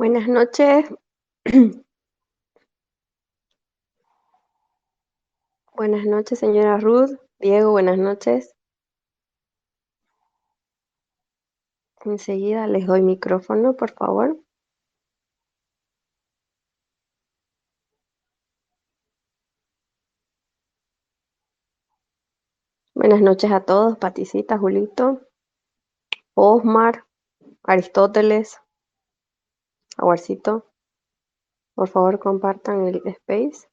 Buenas noches. Buenas noches, señora Ruth. Diego, buenas noches. Enseguida les doy micrófono, por favor. Buenas noches a todos, Paticita, Julito, Osmar, Aristóteles, Aguarcito. Por favor, compartan el space.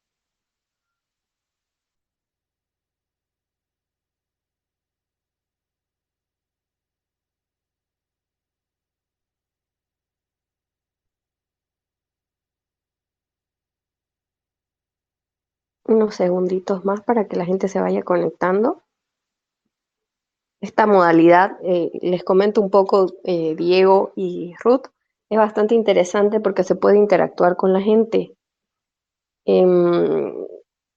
Unos segunditos más para que la gente se vaya conectando. Esta modalidad, les comento un poco, Diego y Ruth, es bastante interesante porque se puede interactuar con la gente. Em,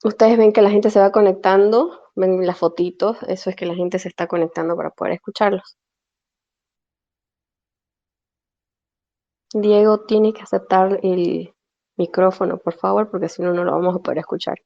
Ustedes ven que la gente se va conectando, ven las fotitos, eso es que la gente se está conectando para poder escucharlos. Diego tiene que aceptar el micrófono, por favor, porque si no, no lo vamos a poder escuchar.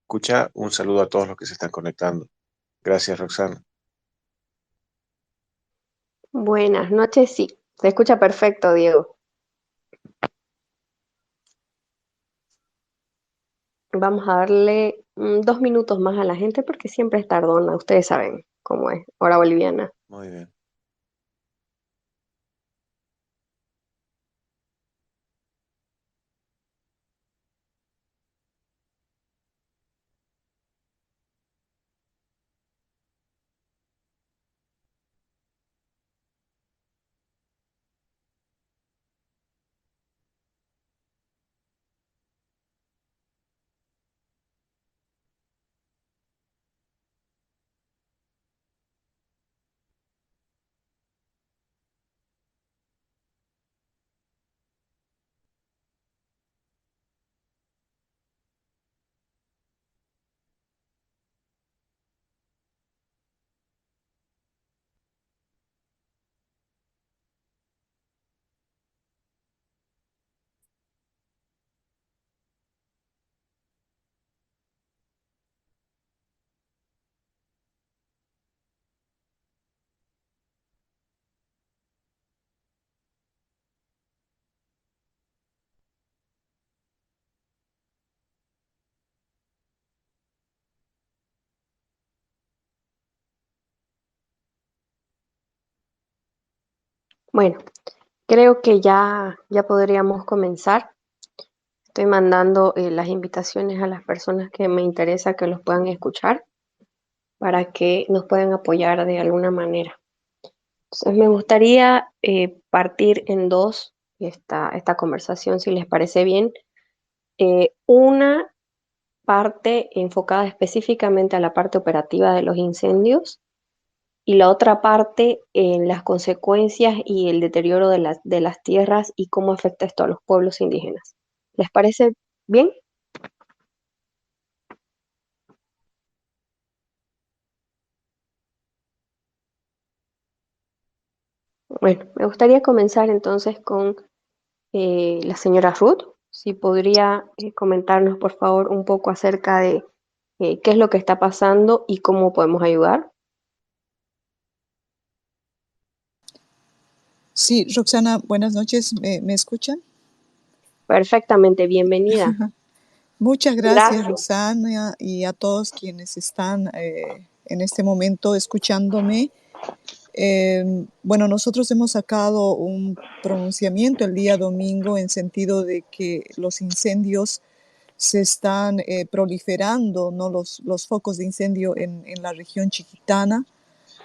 Escucha, un saludo a todos los que se están conectando. Gracias, Roxana. Buenas noches, sí, se escucha perfecto, Diego. Vamos a darle 2 minutos más a la gente porque siempre es tardona, ustedes saben cómo es, hora boliviana. Muy bien. Bueno, creo que ya podríamos comenzar. Estoy mandando las invitaciones a las personas que me interesa que los puedan escuchar para que nos puedan apoyar de alguna manera. Entonces, me gustaría partir en dos esta conversación, si les parece bien. Una parte enfocada específicamente a la parte operativa de los incendios y la otra parte en las consecuencias y el deterioro de las tierras y cómo afecta esto a los pueblos indígenas. ¿Les parece bien? Bueno, me gustaría comenzar entonces con la señora Ruth. Si podría comentarnos, por favor, un poco acerca de qué es lo que está pasando y cómo podemos ayudar. Sí, Roxana, buenas noches. ¿Me escuchan? Perfectamente, bienvenida. Muchas gracias, Gracias. Roxana, y a todos quienes están en este momento escuchándome. Bueno, nosotros hemos sacado un pronunciamiento el día domingo en sentido de que los incendios se están proliferando, ¿no? Los focos de incendio en la región chiquitana.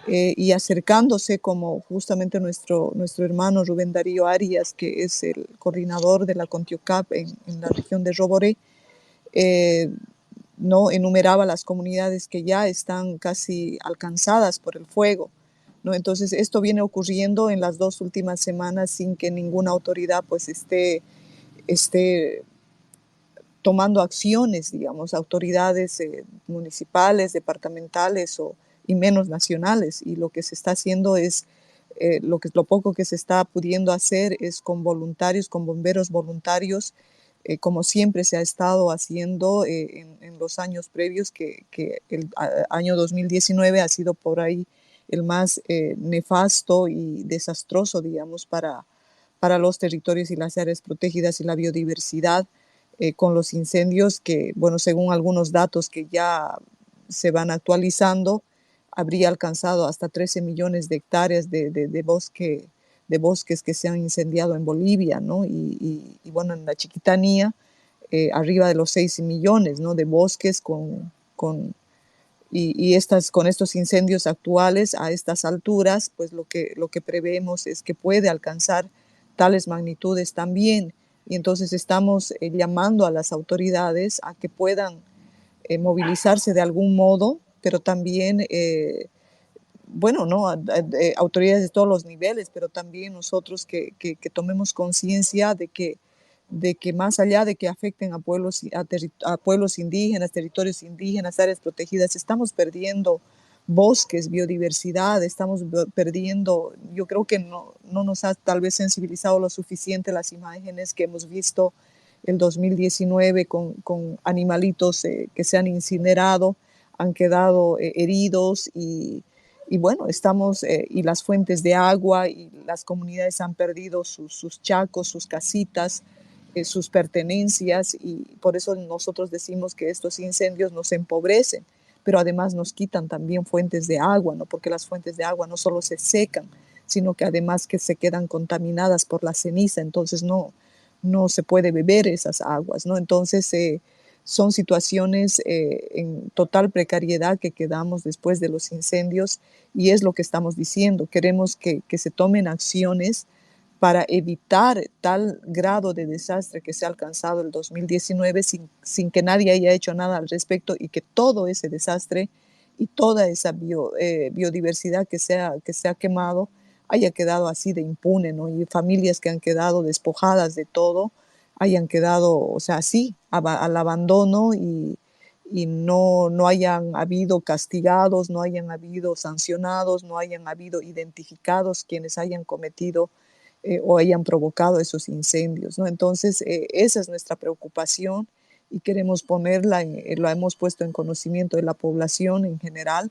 Y acercándose como justamente nuestro hermano Rubén Darío Arias, que es el coordinador de la Contiocap en la región de Roboré, eh, no enumeraba las comunidades que ya están casi alcanzadas por el fuego. ¿No? Entonces, esto viene ocurriendo en las 2 últimas semanas sin que ninguna autoridad pues esté tomando acciones, digamos, autoridades municipales, departamentales y menos nacionales. Y lo que se está haciendo es, lo poco que se está pudiendo hacer es con voluntarios, con bomberos voluntarios, como siempre se ha estado haciendo en los años previos, que el año 2019 ha sido por ahí el más nefasto y desastroso, digamos, para los territorios y las áreas protegidas y la biodiversidad, con los incendios que, bueno, según algunos datos que ya se van actualizando, habría alcanzado hasta 13 millones de hectáreas de bosques que se han incendiado en Bolivia, ¿no? Y bueno, en la Chiquitanía, arriba de los 6 millones, ¿no? De bosques con estos incendios actuales a estas alturas, pues lo que preveemos es que puede alcanzar tales magnitudes también. Y entonces estamos llamando a las autoridades a que puedan movilizarse de algún modo, pero también, bueno, ¿no? Autoridades de todos los niveles, pero también nosotros que tomemos conciencia de que más allá de que afecten a pueblos indígenas, territorios indígenas, áreas protegidas, estamos perdiendo bosques, biodiversidad, estamos perdiendo, yo creo que no nos ha tal vez sensibilizado lo suficiente las imágenes que hemos visto el 2019 con animalitos que se han incinerado, han quedado heridos y bueno, y las fuentes de agua y las comunidades han perdido sus chacos, sus casitas, sus pertenencias, y por eso nosotros decimos que estos incendios nos empobrecen, pero además nos quitan también fuentes de agua, ¿no? Porque las fuentes de agua no solo se secan, sino que además que se quedan contaminadas por la ceniza, entonces no se puede beber esas aguas, ¿no? Entonces son situaciones en total precariedad que quedamos después de los incendios, y es lo que estamos diciendo. Queremos que se tomen acciones para evitar tal grado de desastre que se ha alcanzado el 2019 sin que nadie haya hecho nada al respecto, y que todo ese desastre y toda esa biodiversidad que se ha quemado haya quedado así de impune, ¿no? Y familias que han quedado despojadas de todo hayan quedado, o sea, así, al abandono, y no hayan habido castigados, no hayan habido sancionados, no hayan habido identificados quienes hayan cometido o hayan provocado esos incendios, ¿no? Entonces, esa es nuestra preocupación, y queremos la hemos puesto en conocimiento de la población en general,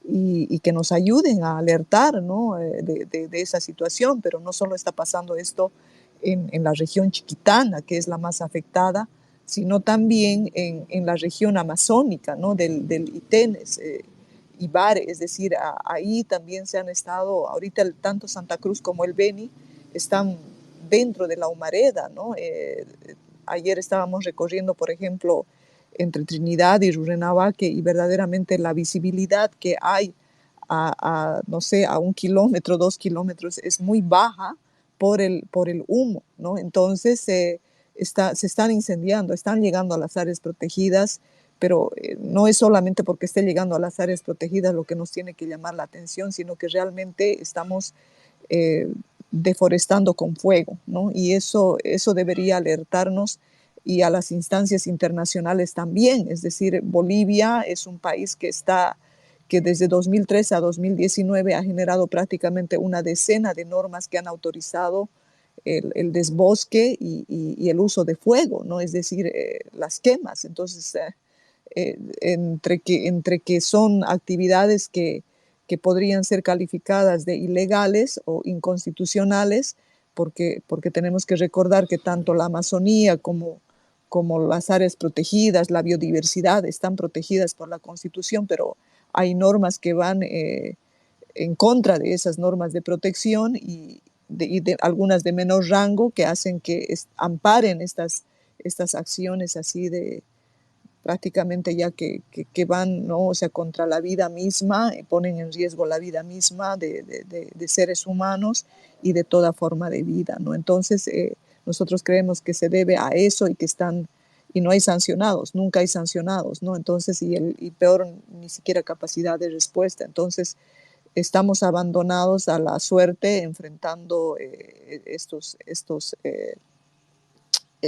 y que nos ayuden a alertar, ¿no? de esa situación, pero no solo está pasando esto en la región chiquitana, que es la más afectada, sino también en la región amazónica, ¿no? del Itenes, Ibare, es decir, ahí también se han estado, ahorita tanto Santa Cruz como el Beni están dentro de la humareda, ¿no? Ayer estábamos recorriendo, por ejemplo, entre Trinidad y Rurrenabaque, y verdaderamente la visibilidad que hay no sé, a 1 kilómetro, 2 kilómetros, es muy baja por el humo, ¿no? Entonces se están incendiando, están llegando a las áreas protegidas, pero no es solamente porque esté llegando a las áreas protegidas lo que nos tiene que llamar la atención, sino que realmente estamos eh, deforestando con fuego, ¿no? Y eso debería alertarnos, y a las instancias internacionales también. Es decir, Bolivia es un país que desde 2013 a 2019 ha generado prácticamente una decena de normas que han autorizado el desbosque y el uso de fuego, ¿no? Es decir, las quemas. Entonces, entre que son actividades que podrían ser calificadas de ilegales o inconstitucionales, porque tenemos que recordar que tanto la Amazonía como las áreas protegidas, la biodiversidad, están protegidas por la Constitución, pero hay normas que van en contra de esas normas de protección y de algunas de menor rango que hacen que amparen estas acciones así de prácticamente ya que van, ¿no? O sea, contra la vida misma, ponen en riesgo la vida misma de seres humanos y de toda forma de vida, ¿no? Entonces, nosotros creemos que se debe a eso y que están, y no hay sancionados, nunca hay sancionados, ¿no? Entonces, y peor, ni siquiera capacidad de respuesta. Entonces, estamos abandonados a la suerte enfrentando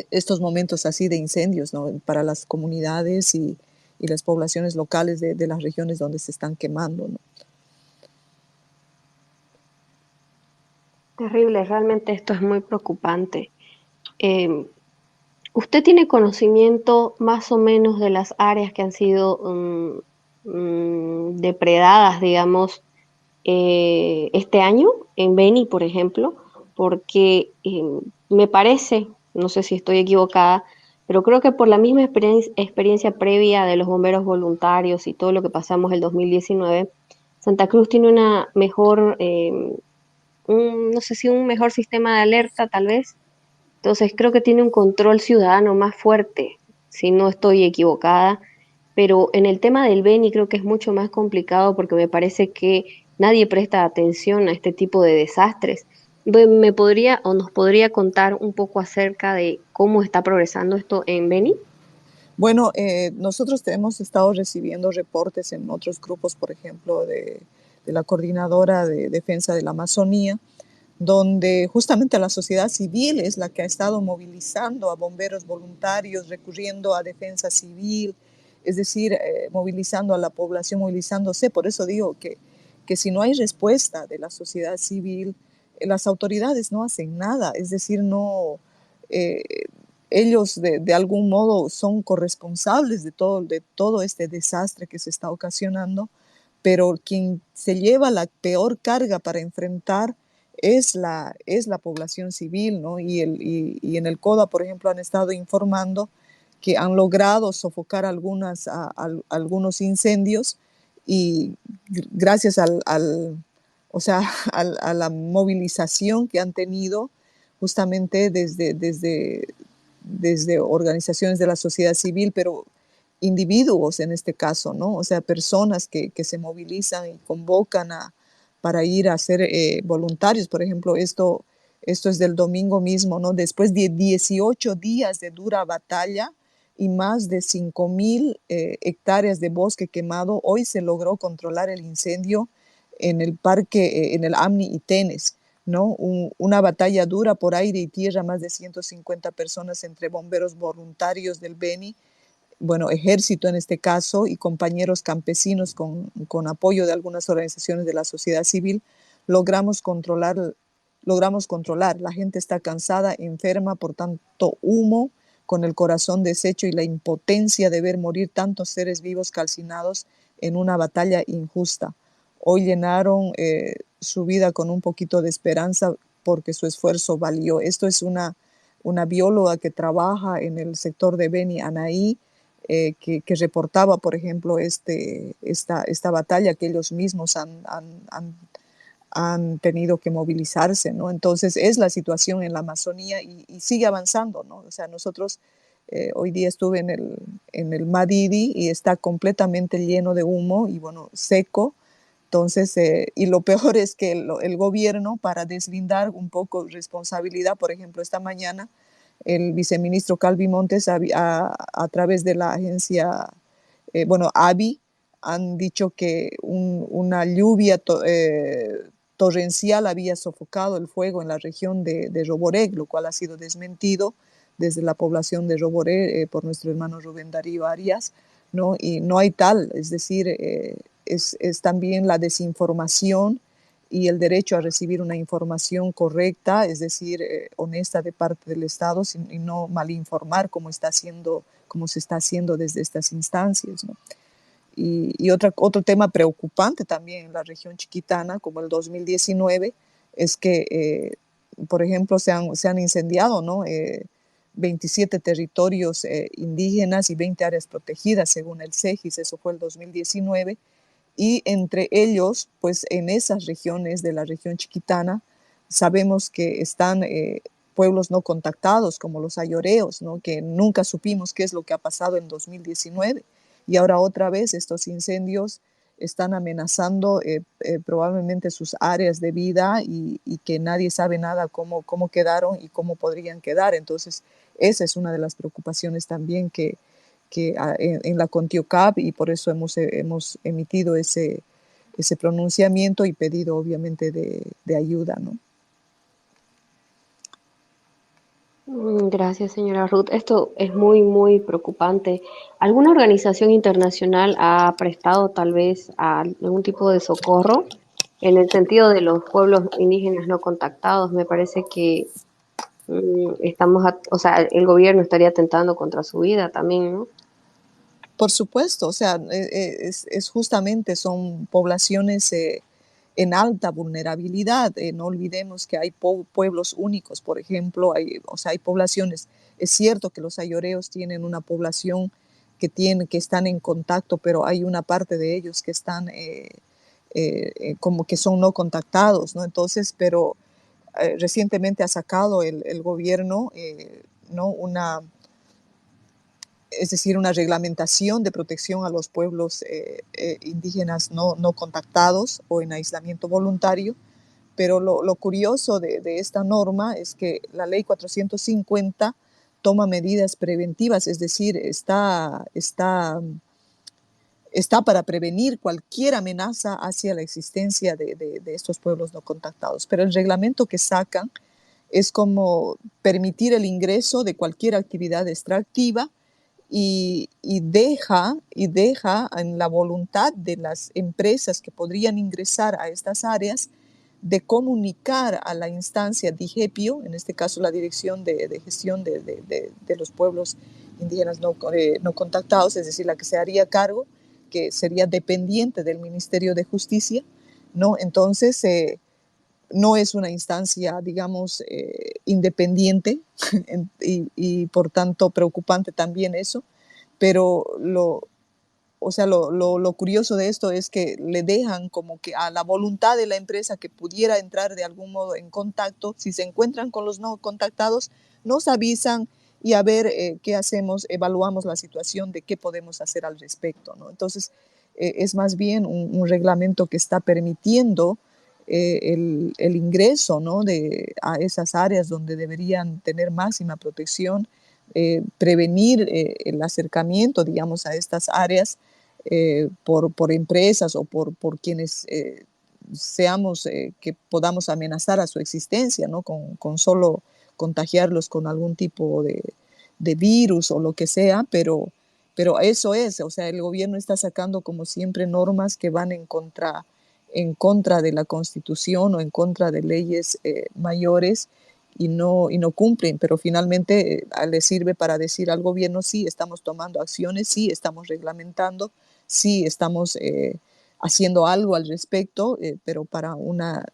estos momentos así de incendios, ¿no? Para las comunidades y las poblaciones locales de las regiones donde se están quemando, ¿no? Terrible, realmente esto es muy preocupante. Eh, ¿Usted tiene conocimiento más o menos de las áreas que han sido depredadas, digamos, este año en Beni, por ejemplo? Porque me parece, no sé si estoy equivocada, pero creo que por la misma experiencia previa de los bomberos voluntarios y todo lo que pasamos el 2019, Santa Cruz tiene una mejor, no sé si un mejor sistema de alerta tal vez. Entonces creo que tiene un control ciudadano más fuerte, si no estoy equivocada, pero en el tema del Beni creo que es mucho más complicado porque me parece que nadie presta atención a este tipo de desastres. ¿Me podría o nos podría contar un poco acerca de cómo está progresando esto en Beni? Bueno, nosotros hemos estado recibiendo reportes en otros grupos, por ejemplo, de la Coordinadora de Defensa de la Amazonía, donde justamente la sociedad civil es la que ha estado movilizando a bomberos voluntarios, recurriendo a defensa civil, es decir, movilizando a la población, movilizándose. Por eso digo que si no hay respuesta de la sociedad civil, las autoridades no hacen nada, es decir, no, eh, ellos de algún modo son corresponsables de todo este desastre que se está ocasionando, pero quien se lleva la peor carga para enfrentar es la población civil, ¿no? Y en el CODA, por ejemplo, han estado informando que han logrado sofocar algunos incendios y gracias o sea, a la movilización que han tenido justamente desde organizaciones de la sociedad civil, pero individuos en este caso, ¿no? O sea, personas que se movilizan y convocan para ir a ser voluntarios. Por ejemplo, esto es del domingo mismo, ¿no? Después de 18 días de dura batalla y más de 5.000 hectáreas de bosque quemado, hoy se logró controlar el incendio en el parque, en el AMNI Itenes, ¿no? Una batalla dura por aire y tierra, más de 150 personas entre bomberos voluntarios del Beni, bueno, ejército en este caso, y compañeros campesinos con apoyo de algunas organizaciones de la sociedad civil, logramos controlar, logramos controlar. La gente está cansada, enferma por tanto humo, con el corazón deshecho y la impotencia de ver morir tantos seres vivos calcinados en una batalla injusta. Hoy llenaron su vida con un poquito de esperanza porque su esfuerzo valió. Esto es una bióloga que trabaja en el sector de Beni, Anaí, que reportaba, por ejemplo, esta batalla que ellos mismos han tenido que movilizarse, ¿no? Entonces es la situación en la Amazonía y sigue avanzando, ¿no? O sea, nosotros hoy día estuve en el Madidi y está completamente lleno de humo y, bueno, seco. Entonces, y lo peor es que el gobierno, para deslindar un poco responsabilidad, por ejemplo, esta mañana, el viceministro Calvi Montes, a través de la agencia, bueno, ABI, han dicho que una lluvia torrencial había sofocado el fuego en la región de Roboré, lo cual ha sido desmentido desde la población de Roboré por nuestro hermano Rubén Darío Arias, ¿no? Y no hay tal, es decir, es también la desinformación y el derecho a recibir una información correcta, es decir, honesta de parte del Estado y no malinformar como se está haciendo desde estas instancias, ¿no? Y otro tema preocupante también en la región chiquitana, como el 2019, es que, por ejemplo, se han incendiado, ¿no? 27 territorios indígenas y 20 áreas protegidas, según el CEGIS, eso fue el 2019, y entre ellos, pues en esas regiones de la región chiquitana, sabemos que están pueblos no contactados, como los ayoreos, ¿no? Que nunca supimos qué es lo que ha pasado en 2019, y ahora otra vez estos incendios están amenazando probablemente sus áreas de vida y que nadie sabe nada cómo quedaron y cómo podrían quedar. Entonces, esa es una de las preocupaciones también que en la CONTIOCAP, y por eso hemos emitido ese pronunciamiento y pedido obviamente de ayuda, ¿no? Gracias, señora Ruth. Esto es muy, muy preocupante. ¿Alguna organización internacional ha prestado tal vez algún tipo de socorro en el sentido de los pueblos indígenas no contactados? Me parece que o sea, el gobierno estaría atentando contra su vida también, ¿no? Por supuesto, o sea, es justamente son poblaciones en alta vulnerabilidad. No olvidemos que hay pueblos únicos, por ejemplo, o sea, hay poblaciones. Es cierto que los ayoreos tienen una población que están en contacto, pero hay una parte de ellos que están como que son no contactados, ¿no? Entonces, pero recientemente ha sacado el gobierno, ¿no? Es decir, una reglamentación de protección a los pueblos indígenas no contactados o en aislamiento voluntario, pero lo curioso de esta norma es que la ley 450 toma medidas preventivas, es decir, está para prevenir cualquier amenaza hacia la existencia de estos pueblos no contactados, pero el reglamento que sacan es como permitir el ingreso de cualquier actividad extractiva y deja en la voluntad de las empresas que podrían ingresar a estas áreas de comunicar a la instancia DIGEPIO, en este caso la Dirección de Gestión de los Pueblos Indígenas no contactados, es decir, la que se haría cargo, que sería dependiente del Ministerio de Justicia, ¿no? Entonces, no es una instancia, digamos, independiente y por tanto preocupante también eso, pero lo curioso de esto es que le dejan como que a la voluntad de la empresa que pudiera entrar de algún modo en contacto. Si se encuentran con los no contactados, nos avisan y a ver qué hacemos, evaluamos la situación de qué podemos hacer al respecto, ¿no? Entonces, es más bien un reglamento que está permitiendo el ingreso, ¿no? A esas áreas donde deberían tener máxima protección, prevenir el acercamiento, digamos, a estas áreas por empresas o por quienes seamos que podamos amenazar a su existencia, ¿no? Con solo contagiarlos con algún tipo de virus o lo que sea, pero eso es, o sea, el gobierno está sacando como siempre normas que van en contra de la Constitución o en contra de leyes mayores y no cumplen, pero finalmente les sirve para decir al gobierno: sí, estamos tomando acciones, sí, estamos reglamentando, sí, estamos haciendo algo al respecto, pero para una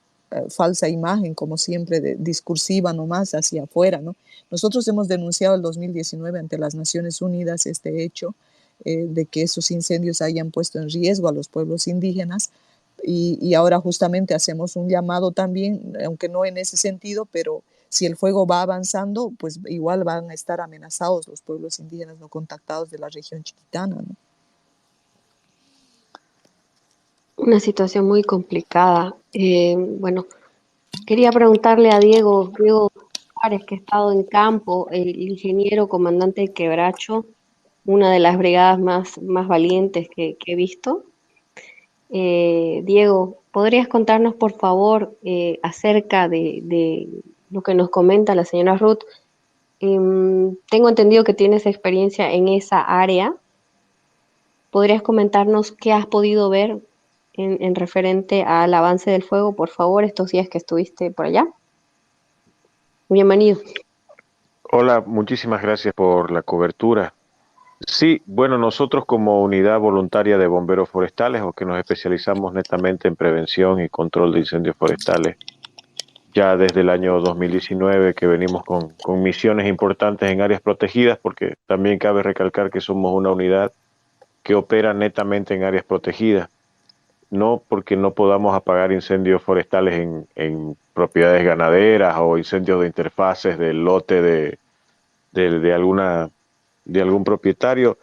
falsa imagen, como siempre, discursiva nomás hacia afuera, ¿no? Nosotros hemos denunciado el 2019 ante las Naciones Unidas este hecho de que esos incendios hayan puesto en riesgo a los pueblos indígenas, y ahora justamente hacemos un llamado también, aunque no en ese sentido, pero si el fuego va avanzando, pues igual van a estar amenazados los pueblos indígenas no contactados de la región chiquitana, ¿no? Una situación muy complicada. Bueno, quería preguntarle a Diego Suárez, que ha estado en campo, el ingeniero comandante de Quebracho, una de las brigadas más valientes que he visto. Diego, ¿podrías contarnos, por favor, acerca de lo que nos comenta la señora Ruth? Tengo entendido que tienes experiencia en esa área. ¿Podrías comentarnos qué has podido ver? en referente al avance del fuego, por favor, estos días que estuviste por allá. Bienvenido. Hola, muchísimas gracias por la cobertura. Sí, bueno, nosotros como unidad voluntaria de bomberos forestales o que nos especializamos netamente en prevención y control de incendios forestales, ya desde el año 2019 que venimos con misiones importantes en áreas protegidas, porque también cabe recalcar que somos una unidad que opera netamente en áreas protegidas, no porque no podamos apagar incendios forestales en propiedades ganaderas o incendios de interfaces del lote de alguna, de algún propietario,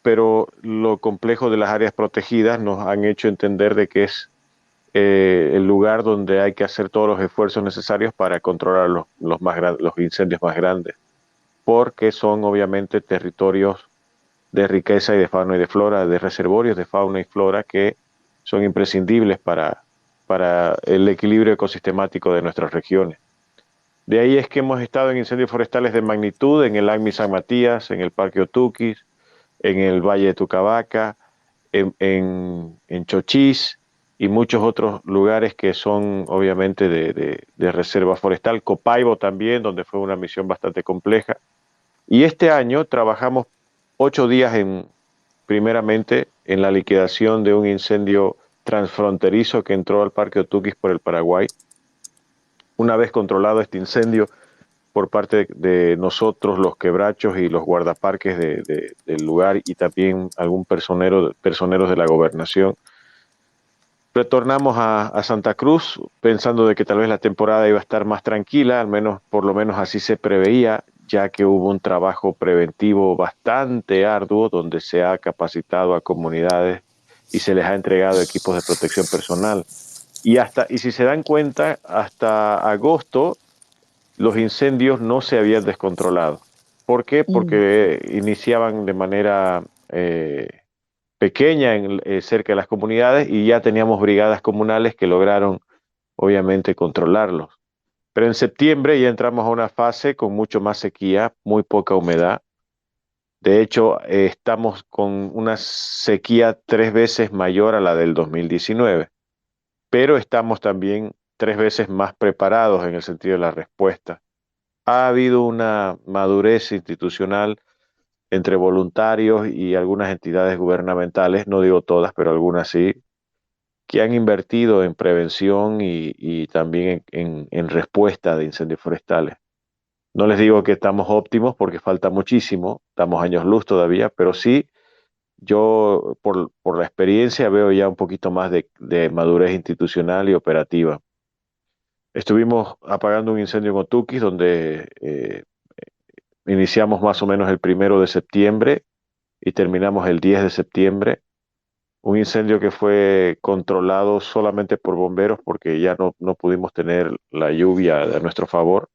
pero lo complejo de las áreas protegidas nos han hecho entender de que es el lugar donde hay que hacer todos los esfuerzos necesarios para controlar los incendios más grandes, porque son obviamente territorios de riqueza y de fauna y de flora, de reservorios de fauna y flora que son imprescindibles para el equilibrio ecosistemático de nuestras regiones. De ahí es que hemos estado en incendios forestales de magnitud en el ACMI San Matías, en el Parque Otuquis, en el Valle de Tucabaca, en Chochís y muchos otros lugares que son obviamente de reserva forestal. Copaibo también, donde fue una misión bastante compleja. Y este año trabajamos 8 días primeramente en la liquidación de un incendio transfronterizo que entró al Parque Otuquis por el Paraguay. Una vez controlado este incendio por parte de nosotros, los quebrachos y los guardaparques del lugar y también algún personeros de la gobernación, retornamos a Santa Cruz pensando de que tal vez la temporada iba a estar más tranquila, al menos por lo menos así se preveía, ya que hubo un trabajo preventivo bastante arduo donde se ha capacitado a comunidades y se les ha entregado equipos de protección personal. Y si se dan cuenta, hasta agosto los incendios no se habían descontrolado. ¿Por qué? Porque iniciaban de manera pequeña cerca de las comunidades y ya teníamos brigadas comunales que lograron obviamente controlarlos. Pero en septiembre ya entramos a una fase con mucho más sequía, muy poca humedad. De hecho, estamos con una sequía 3 veces mayor a la del 2019, pero estamos también 3 veces más preparados en el sentido de la respuesta. Ha habido una madurez institucional entre voluntarios y algunas entidades gubernamentales, no digo todas, pero algunas sí, que han invertido en prevención y también en respuesta de incendios forestales. No les digo que estamos óptimos porque falta muchísimo, estamos años luz todavía, pero sí, yo por la experiencia veo ya un poquito más de madurez institucional y operativa. Estuvimos apagando un incendio en Otuquis donde iniciamos más o menos el 1 de septiembre y terminamos el 10 de septiembre. Un incendio que fue controlado solamente por bomberos porque ya no pudimos tener la lluvia a nuestro favor.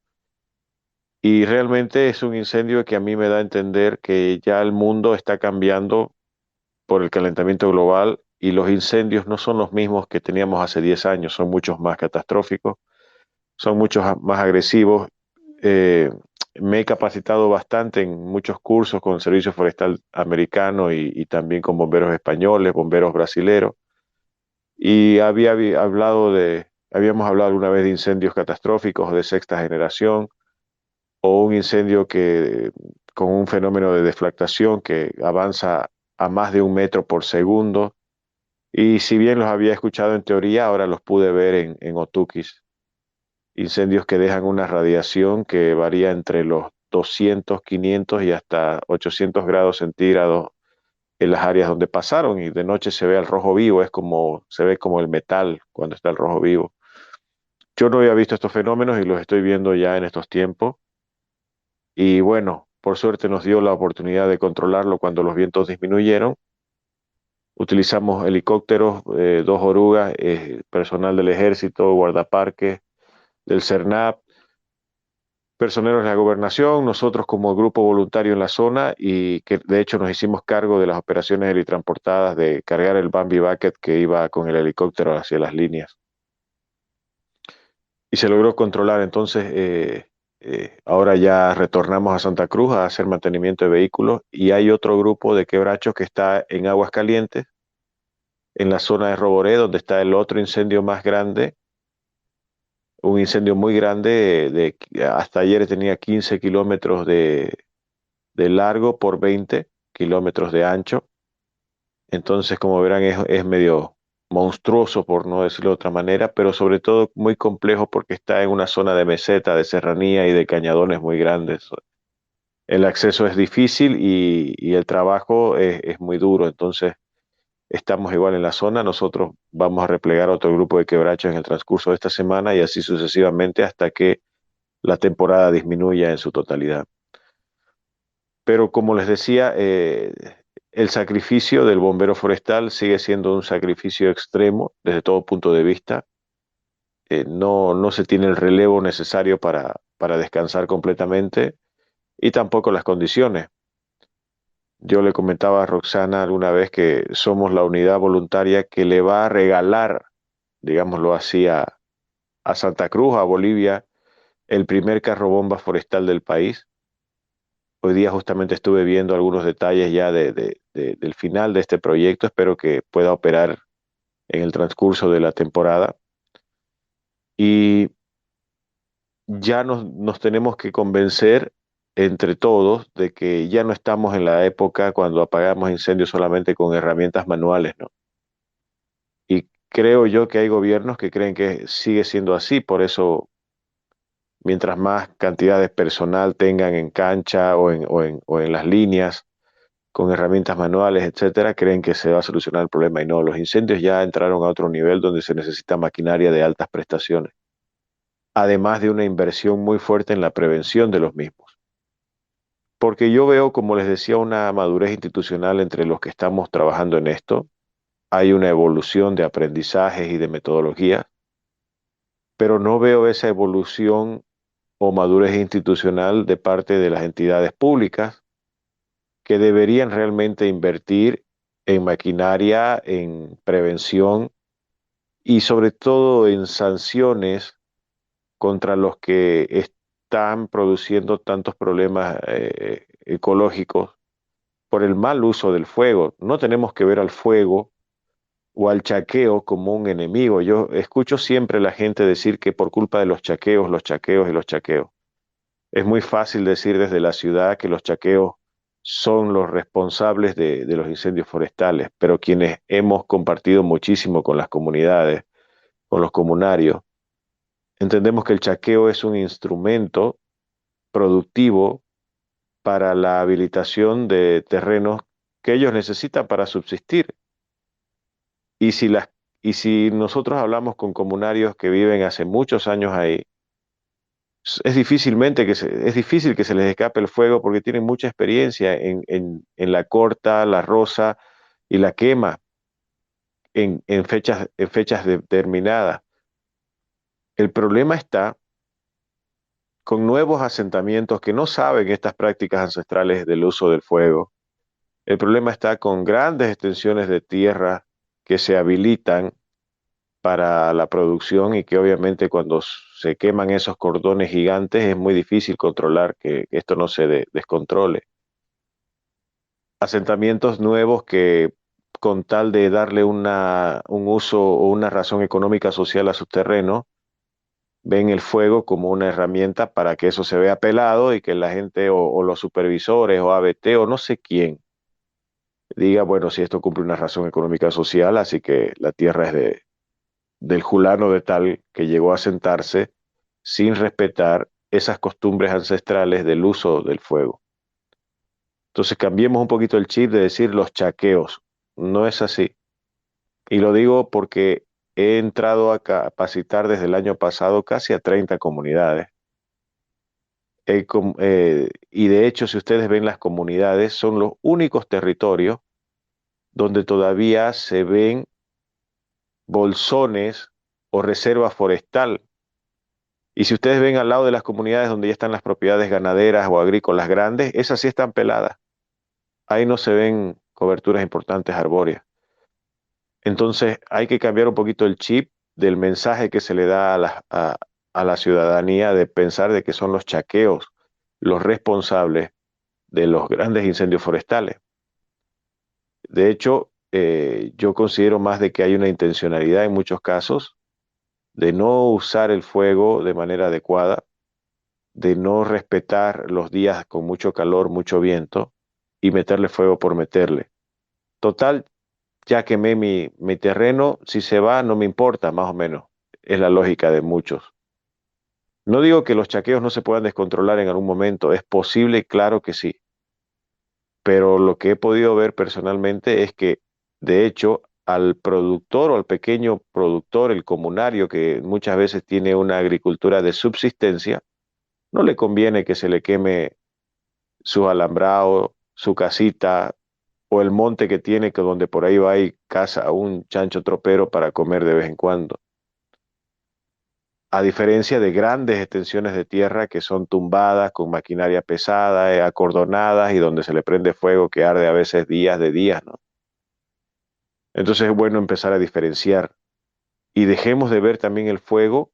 Y realmente es un incendio que a mí me da a entender que ya el mundo está cambiando por el calentamiento global y los incendios no son los mismos que teníamos hace 10 años, son muchos más catastróficos, son muchos más agresivos. Eh, Me he capacitado bastante en muchos cursos con el Servicio Forestal Americano y también con bomberos españoles, bomberos brasileros. Y habíamos hablado alguna vez de incendios catastróficos de sexta generación o un incendio con un fenómeno de deflactación que avanza a más de 1 metro por segundo. Y si bien los había escuchado en teoría, ahora los pude ver en Otuquis. Incendios que dejan una radiación que varía entre los 200, 500 y hasta 800 grados centígrados en las áreas donde pasaron y de noche se ve al rojo vivo, se ve como el metal cuando está el rojo vivo. Yo no había visto estos fenómenos y los estoy viendo ya en estos tiempos y bueno, por suerte nos dio la oportunidad de controlarlo cuando los vientos disminuyeron. Utilizamos helicópteros, 2 orugas, personal del ejército, guardaparques, del CERNAP, personeros de la gobernación, nosotros como grupo voluntario en la zona y que de hecho nos hicimos cargo de las operaciones helitransportadas de cargar el Bambi Bucket que iba con el helicóptero hacia las líneas. Y se logró controlar, entonces ahora ya retornamos a Santa Cruz a hacer mantenimiento de vehículos y hay otro grupo de quebrachos que está en Aguas Calientes, en la zona de Roboré, donde está el otro incendio más grande, un incendio muy grande, hasta ayer tenía 15 kilómetros de largo por 20 kilómetros de ancho. Entonces, como verán, es medio monstruoso, por no decirlo de otra manera, pero sobre todo muy complejo porque está en una zona de meseta, de serranía y de cañadones muy grandes. El acceso es difícil y el trabajo es muy duro. Entonces, estamos igual en la zona. Nosotros vamos a replegar otro grupo de quebrachos en el transcurso de esta semana y así sucesivamente hasta que la temporada disminuya en su totalidad. Pero como les decía, el sacrificio del bombero forestal sigue siendo un sacrificio extremo desde todo punto de vista. No se tiene el relevo necesario para descansar completamente y tampoco las condiciones. Yo le comentaba a Roxana alguna vez que somos la unidad voluntaria que le va a regalar, digámoslo así, a Santa Cruz, a Bolivia, el primer carro bomba forestal del país. Hoy día justamente estuve viendo algunos detalles ya del final de este proyecto. Espero que pueda operar en el transcurso de la temporada. Y ya nos tenemos que convencer entre todos de que ya no estamos en la época cuando apagamos incendios solamente con herramientas manuales, ¿no? Y creo yo que hay gobiernos que creen que sigue siendo así. Por eso, mientras más cantidad de personal tengan en cancha o en las líneas, con herramientas manuales, etcétera, creen que se va a solucionar el problema. Y no, los incendios ya entraron a otro nivel donde se necesita maquinaria de altas prestaciones, además de una inversión muy fuerte en la prevención de los mismos. Porque yo veo, como les decía, una madurez institucional entre los que estamos trabajando en esto. Hay una evolución de aprendizajes y de metodologías, pero no veo esa evolución o madurez institucional de parte de las entidades públicas que deberían realmente invertir en maquinaria, en prevención y sobre todo en sanciones contra los que están produciendo tantos problemas ecológicos por el mal uso del fuego. No tenemos que ver al fuego o al chaqueo como un enemigo. Yo escucho siempre a la gente decir que por culpa de los chaqueos y los chaqueos. Es muy fácil decir desde la ciudad que los chaqueos son los responsables de los incendios forestales, pero quienes hemos compartido muchísimo con las comunidades, con los comunarios, entendemos que el chaqueo es un instrumento productivo para la habilitación de terrenos que ellos necesitan para subsistir. Y y si nosotros hablamos con comunarios que viven hace muchos años ahí, es difícil que se les escape el fuego porque tienen mucha experiencia en la corta, la roza y la quema en fechas determinadas. El problema está con nuevos asentamientos que no saben estas prácticas ancestrales del uso del fuego. El problema está con grandes extensiones de tierra que se habilitan para la producción y que obviamente cuando se queman esos cordones gigantes es muy difícil controlar que esto no se descontrole. Asentamientos nuevos que con tal de darle un uso o una razón económica social a sus terrenos, ven el fuego como una herramienta para que eso se vea pelado y que la gente o los supervisores o ABT o no sé quién diga, bueno, si esto cumple una razón económica social, así que la tierra es del fulano de tal que llegó a sentarse sin respetar esas costumbres ancestrales del uso del fuego. Entonces cambiemos un poquito el chip de decir los chaqueos. No es así. Y lo digo porque he entrado a capacitar desde el año pasado casi a 30 comunidades. Y de hecho, si ustedes ven las comunidades, son los únicos territorios donde todavía se ven bolsones o reserva forestal. Y si ustedes ven al lado de las comunidades donde ya están las propiedades ganaderas o agrícolas grandes, esas sí están peladas. Ahí no se ven coberturas importantes arbóreas. Entonces hay que cambiar un poquito el chip del mensaje que se le da a la ciudadanía de pensar de que son los chaqueos los responsables de los grandes incendios forestales. De hecho, yo considero más de que hay una intencionalidad en muchos casos de no usar el fuego de manera adecuada, de no respetar los días con mucho calor, mucho viento y meterle fuego por meterle. Total, ya quemé mi terreno, si se va no me importa, más o menos. Es la lógica de muchos. No digo que los chaqueos no se puedan descontrolar en algún momento, es posible, claro que sí, pero lo que he podido ver personalmente es que, de hecho, al productor o al pequeño productor, el comunario, que muchas veces tiene una agricultura de subsistencia, no le conviene que se le queme su alambrado, su casita o el monte que tiene, que donde por ahí va y caza a un chancho tropero para comer de vez en cuando. A diferencia de grandes extensiones de tierra que son tumbadas con maquinaria pesada, acordonadas y donde se le prende fuego que arde a veces días de días, ¿no? Entonces es bueno empezar a diferenciar y dejemos de ver también el fuego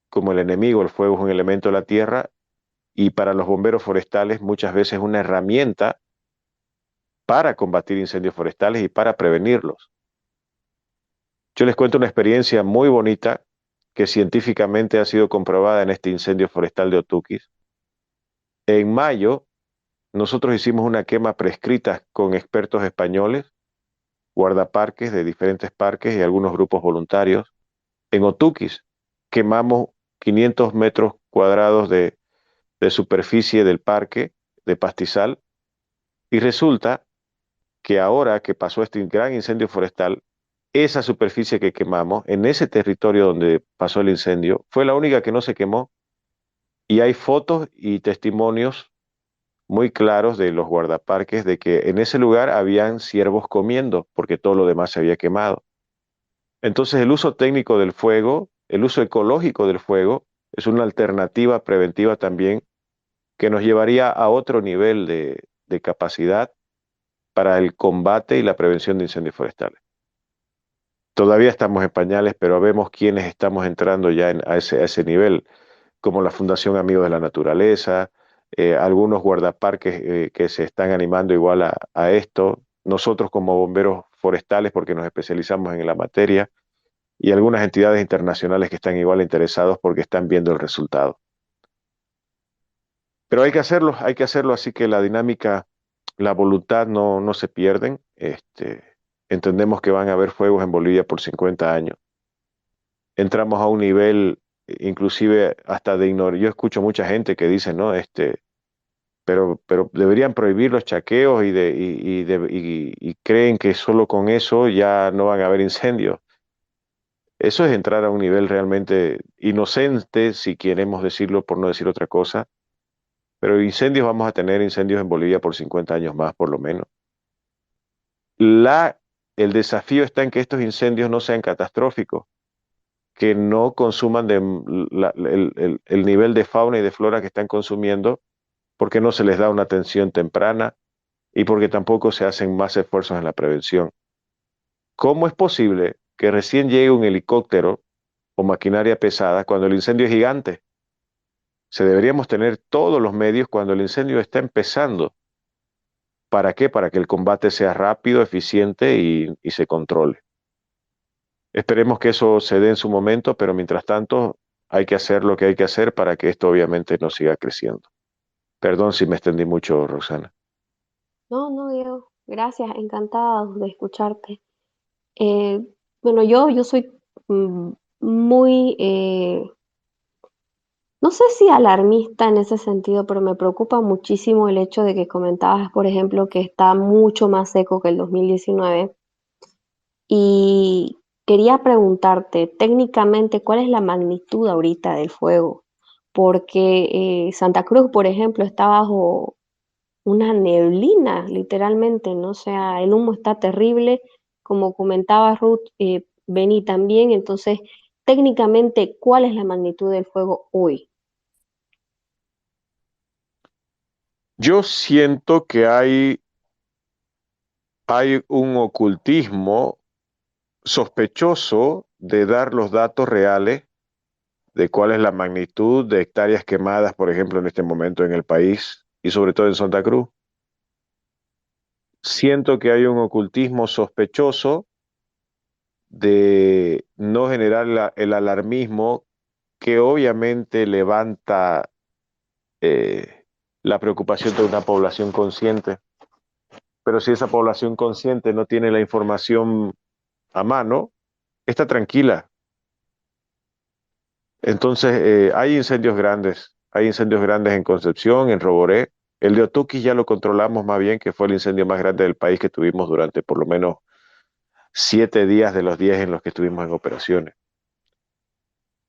como el enemigo. El fuego es un elemento de la tierra y para los bomberos forestales muchas veces una herramienta para combatir incendios forestales y para prevenirlos. Yo les cuento una experiencia muy bonita que científicamente ha sido comprobada en este incendio forestal de Otuquis. En mayo, nosotros hicimos una quema prescrita con expertos españoles, guardaparques de diferentes parques y algunos grupos voluntarios. En Otuquis quemamos 500 metros cuadrados de superficie del parque, de pastizal, y resulta que ahora que pasó este gran incendio forestal, esa superficie que quemamos en ese territorio donde pasó el incendio fue la única que no se quemó y hay fotos y testimonios muy claros de los guardaparques de que en ese lugar habían ciervos comiendo porque todo lo demás se había quemado. Entonces el uso técnico del fuego, el uso ecológico del fuego, es una alternativa preventiva también que nos llevaría a otro nivel de capacidad para el combate y la prevención de incendios forestales. Todavía estamos en pañales, pero vemos quiénes estamos entrando ya a ese nivel, como la Fundación Amigos de la Naturaleza, algunos guardaparques que se están animando igual a esto, nosotros como bomberos forestales, porque nos especializamos en la materia, y algunas entidades internacionales que están igual interesados porque están viendo el resultado. Pero hay que hacerlo, así que la dinámica, la voluntad no se pierden. Entendemos que van a haber fuegos en Bolivia por 50 años. Entramos a un nivel, inclusive hasta de ignorar. Yo escucho mucha gente que dice, no, pero deberían prohibir los chaqueos y creen que solo con eso ya no van a haber incendios. Eso es entrar a un nivel realmente inocente, si queremos decirlo por no decir otra cosa. Pero incendios vamos a tener incendios en Bolivia por 50 años más, por lo menos. La, el desafío está en que estos incendios no sean catastróficos, que no consuman el nivel de fauna y de flora que están consumiendo, porque no se les da una atención temprana y porque tampoco se hacen más esfuerzos en la prevención. ¿Cómo es posible que recién llegue un helicóptero o maquinaria pesada cuando el incendio es gigante? Se deberíamos tener todos los medios cuando el incendio está empezando. ¿Para qué? Para que el combate sea rápido, eficiente y se controle. Esperemos que eso se dé en su momento, pero mientras tanto hay que hacer lo que hay que hacer para que esto obviamente no siga creciendo. Perdón si me extendí mucho, Roxana. No, no, Diego, gracias, encantada de escucharte. Eh, bueno, yo soy mm, muy, no sé si alarmista en ese sentido, pero me preocupa muchísimo el hecho de que comentabas, por ejemplo, que está mucho más seco que el 2019. Y quería preguntarte, técnicamente, ¿cuál es la magnitud ahorita del fuego? Porque Santa Cruz, por ejemplo, está bajo una neblina, literalmente, ¿no? O sea, el humo está terrible, como comentaba Ruth, Beni también, entonces, técnicamente, ¿cuál es la magnitud del fuego hoy? Yo siento que hay un ocultismo sospechoso de dar los datos reales de cuál es la magnitud de hectáreas quemadas, por ejemplo, en este momento en el país y sobre todo en Santa Cruz. siento que hay un ocultismo sospechoso de no generar el alarmismo que obviamente levanta la preocupación de una población consciente. Pero si esa población consciente no tiene la información a mano, está tranquila. Entonces, hay incendios grandes en Concepción, en Roboré. El de Otuquis ya lo controlamos más bien, que fue el incendio más grande del país que tuvimos durante por lo menos 7 días de los 10 en los que estuvimos en operaciones.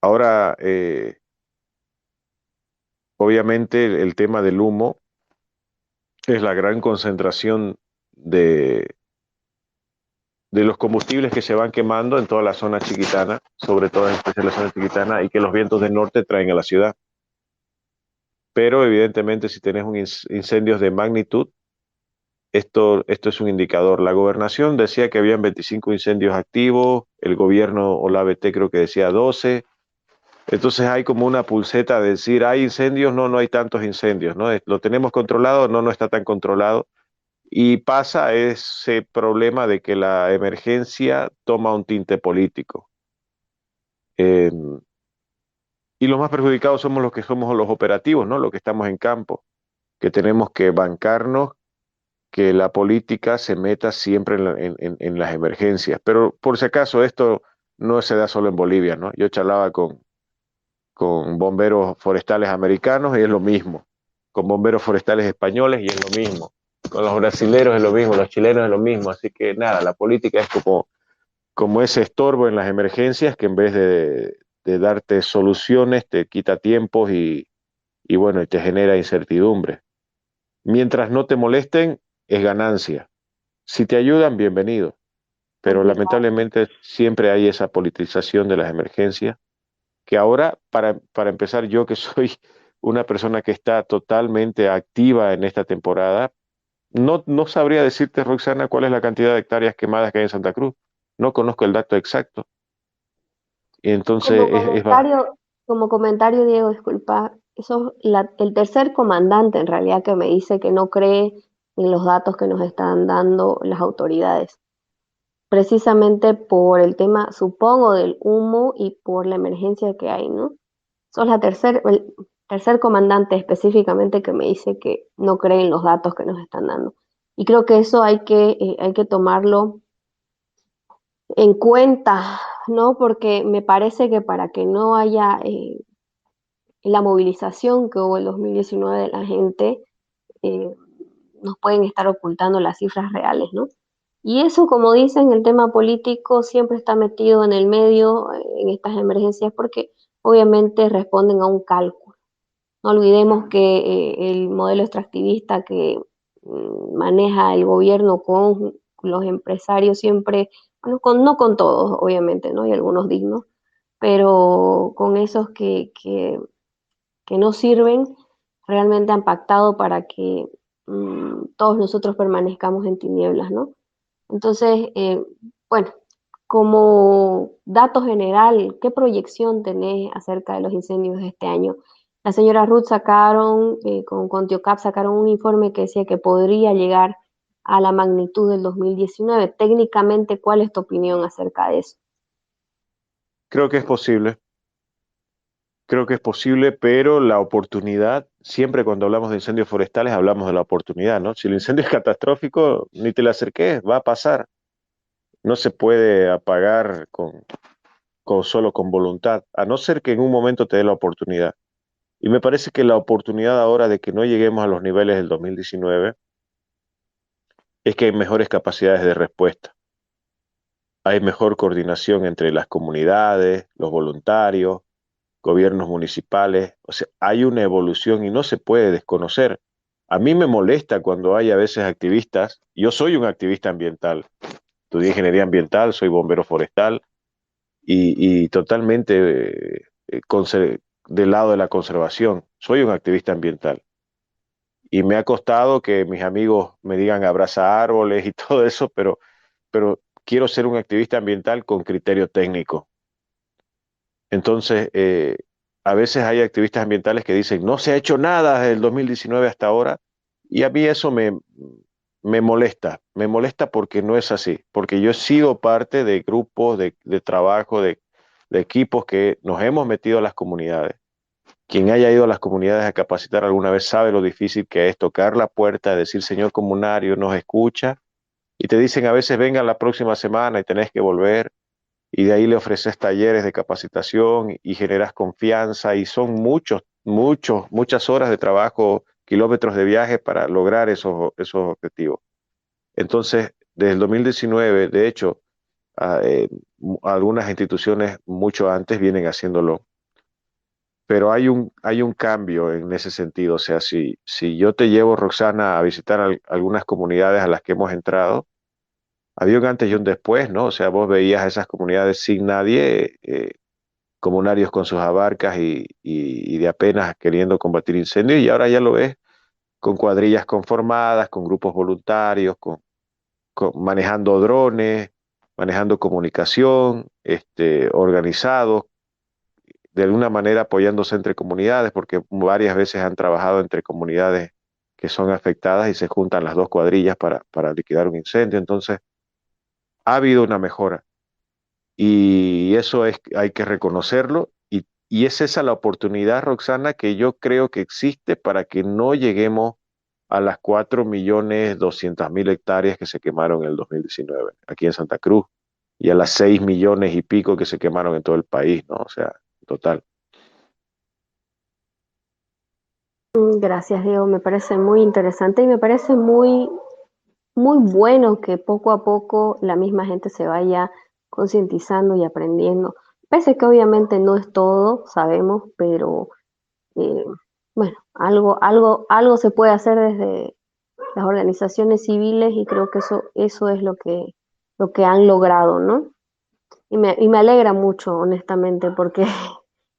Ahora, obviamente, el tema del humo es la gran concentración de, de los combustibles que se van quemando en toda la zona chiquitana, sobre todo en especial la zona chiquitana, y que los vientos del norte traen a la ciudad. Pero evidentemente si tenés incendios de magnitud, esto es un indicador. La gobernación decía que habían 25 incendios activos, el gobierno o la ABT creo que decía 12. Entonces hay como una pulseta de decir, ¿hay incendios? No, no hay tantos incendios, ¿no? ¿Lo tenemos controlado? No, no está tan controlado. Y pasa ese problema de que la emergencia toma un tinte político. Eh, y los más perjudicados somos los que somos los operativos, ¿no? Los que estamos en campo, que tenemos que bancarnos que la política se meta siempre en las emergencias. Pero por si acaso, esto no se da solo en Bolivia, ¿no? Yo charlaba con bomberos forestales americanos y es lo mismo, con bomberos forestales españoles y es lo mismo, con los brasileros es lo mismo, los chilenos es lo mismo. Así que nada, la política es como ese estorbo en las emergencias que en vez de darte soluciones, te quita tiempos y bueno, y te genera incertidumbre. Mientras no te molesten, es ganancia. Si te ayudan, bienvenido. Pero Complicado. lamentablemente siempre hay esa politización de las emergencias, que ahora, para empezar, yo que soy una persona que está totalmente activa en esta temporada, no sabría decirte, Roxana, cuál es la cantidad de hectáreas quemadas que hay en Santa Cruz. No conozco el dato exacto. Y entonces Como comentario, como comentario, Diego, disculpa, eso es el tercer comandante en realidad que me dice que no cree en los datos que nos están dando las autoridades, precisamente por el tema, supongo, del humo y por la emergencia que hay, ¿no? Sos el tercer comandante específicamente que me dice que no cree en los datos que nos están dando. Y creo que eso hay que tomarlo en cuenta, ¿no? Porque me parece que para que no haya la movilización que hubo en 2019 de la gente, eh, nos pueden estar ocultando las cifras reales, ¿no? Y eso, como dicen, el tema político siempre está metido en el medio en estas emergencias porque obviamente responden a un cálculo. No olvidemos que el modelo extractivista que maneja el gobierno con los empresarios siempre, bueno, no con todos, obviamente, ¿no? Hay algunos dignos, pero con esos que no sirven, realmente han pactado para que todos nosotros permanezcamos en tinieblas, ¿no? Entonces, bueno, como dato general, ¿qué proyección tenés acerca de los incendios de este año? La señora Ruth sacaron, con Contiocap sacaron un informe que decía que podría llegar a la magnitud del 2019. Técnicamente, ¿cuál es tu opinión acerca de eso? creo que es posible. Creo que es posible, pero la oportunidad, siempre cuando hablamos de incendios forestales hablamos de la oportunidad, ¿no? Si el incendio es catastrófico, ni te le acerques, va a pasar. No se puede apagar solo con voluntad, a no ser que en un momento te dé la oportunidad. Y me parece que la oportunidad ahora de que no lleguemos a los niveles del 2019 es que hay mejores capacidades de respuesta. Hay mejor coordinación entre las comunidades, los voluntarios, gobiernos municipales. O sea, hay una evolución y no se puede desconocer. A mí me molesta cuando hay a veces activistas. Yo soy un activista ambiental. Estudié ingeniería ambiental, soy bombero forestal y totalmente del lado de la conservación. Soy un activista ambiental. Y me ha costado que mis amigos me digan abraza árboles y todo eso, pero quiero ser un activista ambiental con criterio técnico. Entonces, a veces hay activistas ambientales que dicen, no se ha hecho nada desde el 2019 hasta ahora, y a mí eso me molesta porque no es así, porque yo he sido parte de grupos de trabajo, de equipos que nos hemos metido a las comunidades. Quien haya ido a las comunidades a capacitar alguna vez sabe lo difícil que es tocar la puerta, decir, señor comunario, nos escucha, y te dicen a veces venga la próxima semana y tenés que volver, y de ahí le ofreces talleres de capacitación y generas confianza, y son muchas horas de trabajo, kilómetros de viaje para lograr esos objetivos. Entonces, desde el 2019, de hecho, algunas instituciones mucho antes vienen haciéndolo, pero hay un cambio en ese sentido. O sea, si yo te llevo, Roxana, a visitar algunas comunidades a las que hemos entrado, había un antes y un después, ¿no? O sea, vos veías a esas comunidades sin nadie, comunarios con sus abarcas y de apenas queriendo combatir incendios, y ahora ya lo ves con cuadrillas conformadas, con grupos voluntarios, manejando drones, manejando comunicación, organizados, de alguna manera apoyándose entre comunidades, porque varias veces han trabajado entre comunidades que son afectadas y se juntan las dos cuadrillas para liquidar un incendio. Entonces, ha habido una mejora y eso hay que reconocerlo y es esa la oportunidad, Roxana, que yo creo que existe para que no lleguemos a las 4.200.000 hectáreas que se quemaron en el 2019 aquí en Santa Cruz y a las 6 millones y pico que se quemaron en todo el país, ¿no? O sea, total. Gracias, Diego. Me parece muy interesante y me parece muy bueno que poco a poco la misma gente se vaya concientizando y aprendiendo. Pese que obviamente no es todo, sabemos, pero eh, bueno, algo se puede hacer desde las organizaciones civiles y creo que eso es lo que han logrado, ¿no? Y me alegra mucho, honestamente, porque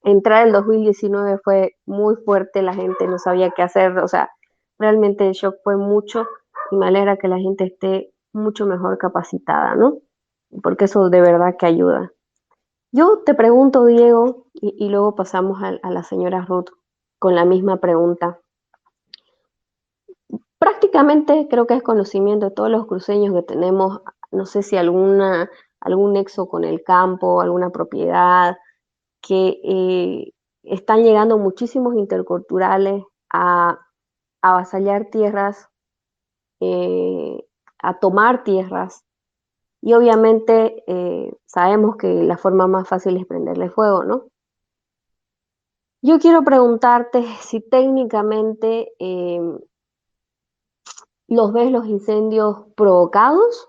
entrar el 2019 fue muy fuerte, la gente no sabía qué hacer, o sea, realmente el shock fue mucho y me alegra que la gente esté mucho mejor capacitada, ¿no? Porque eso de verdad que ayuda. Yo te pregunto, Diego, y luego pasamos a la señora Ruth con la misma pregunta. Prácticamente creo que es conocimiento de todos los cruceños que tenemos, no sé si algún nexo con el campo, alguna propiedad, que están llegando muchísimos interculturales a avasallar tierras, eh, a tomar tierras, y obviamente sabemos que la forma más fácil es prenderle fuego, ¿no? Yo quiero preguntarte si técnicamente los ves los incendios provocados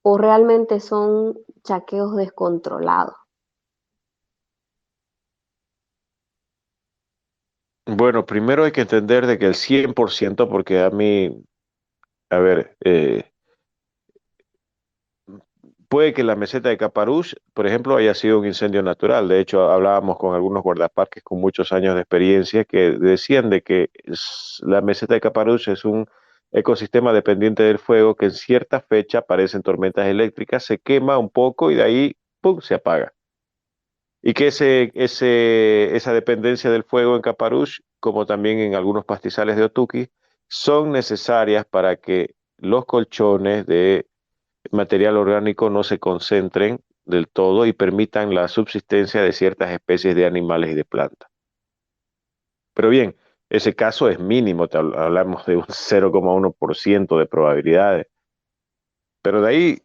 o realmente son chaqueos descontrolados. Bueno, primero hay que entender de que el 100%, porque a mí, a ver, puede que la meseta de Caparús, por ejemplo, haya sido un incendio natural. De hecho, hablábamos con algunos guardaparques con muchos años de experiencia que decían de que la meseta de Caparús es un ecosistema dependiente del fuego que en cierta fecha aparecen tormentas eléctricas, se quema un poco y de ahí, ¡pum!, se apaga. Y que esa dependencia del fuego en Caparús, como también en algunos pastizales de Otuqui, son necesarias para que los colchones de material orgánico no se concentren del todo y permitan la subsistencia de ciertas especies de animales y de plantas. Pero bien, ese caso es mínimo, hablamos de un 0,1% de probabilidades, pero de ahí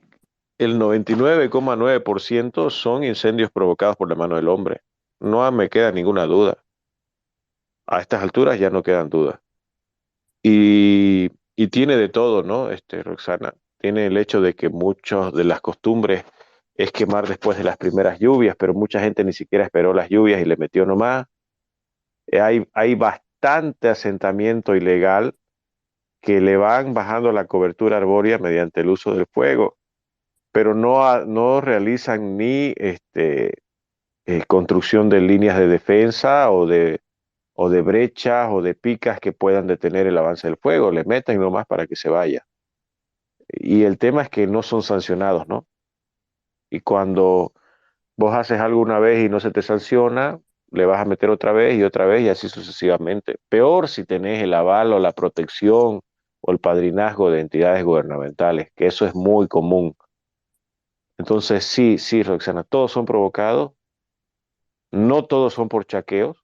el 99,9% son incendios provocados por la mano del hombre. No me queda ninguna duda. A estas alturas ya no quedan dudas. Y tiene de todo, ¿no? Roxana, tiene el hecho de que muchas de las costumbres es quemar después de las primeras lluvias, pero mucha gente ni siquiera esperó las lluvias y le metió nomás. Hay bastante asentamiento ilegal que le van bajando la cobertura arbórea mediante el uso del fuego, pero no realizan ni construcción de líneas de defensa o de brechas o de picas que puedan detener el avance del fuego. Le meten nomás para que se vaya. Y el tema es que no son sancionados, ¿no? Y cuando vos haces algo una vez y no se te sanciona, le vas a meter otra vez y así sucesivamente. Peor si tenés el aval o la protección o el padrinazgo de entidades gubernamentales, que eso es muy común. Entonces, sí, sí, Roxana, todos son provocados, no todos son por chaqueos.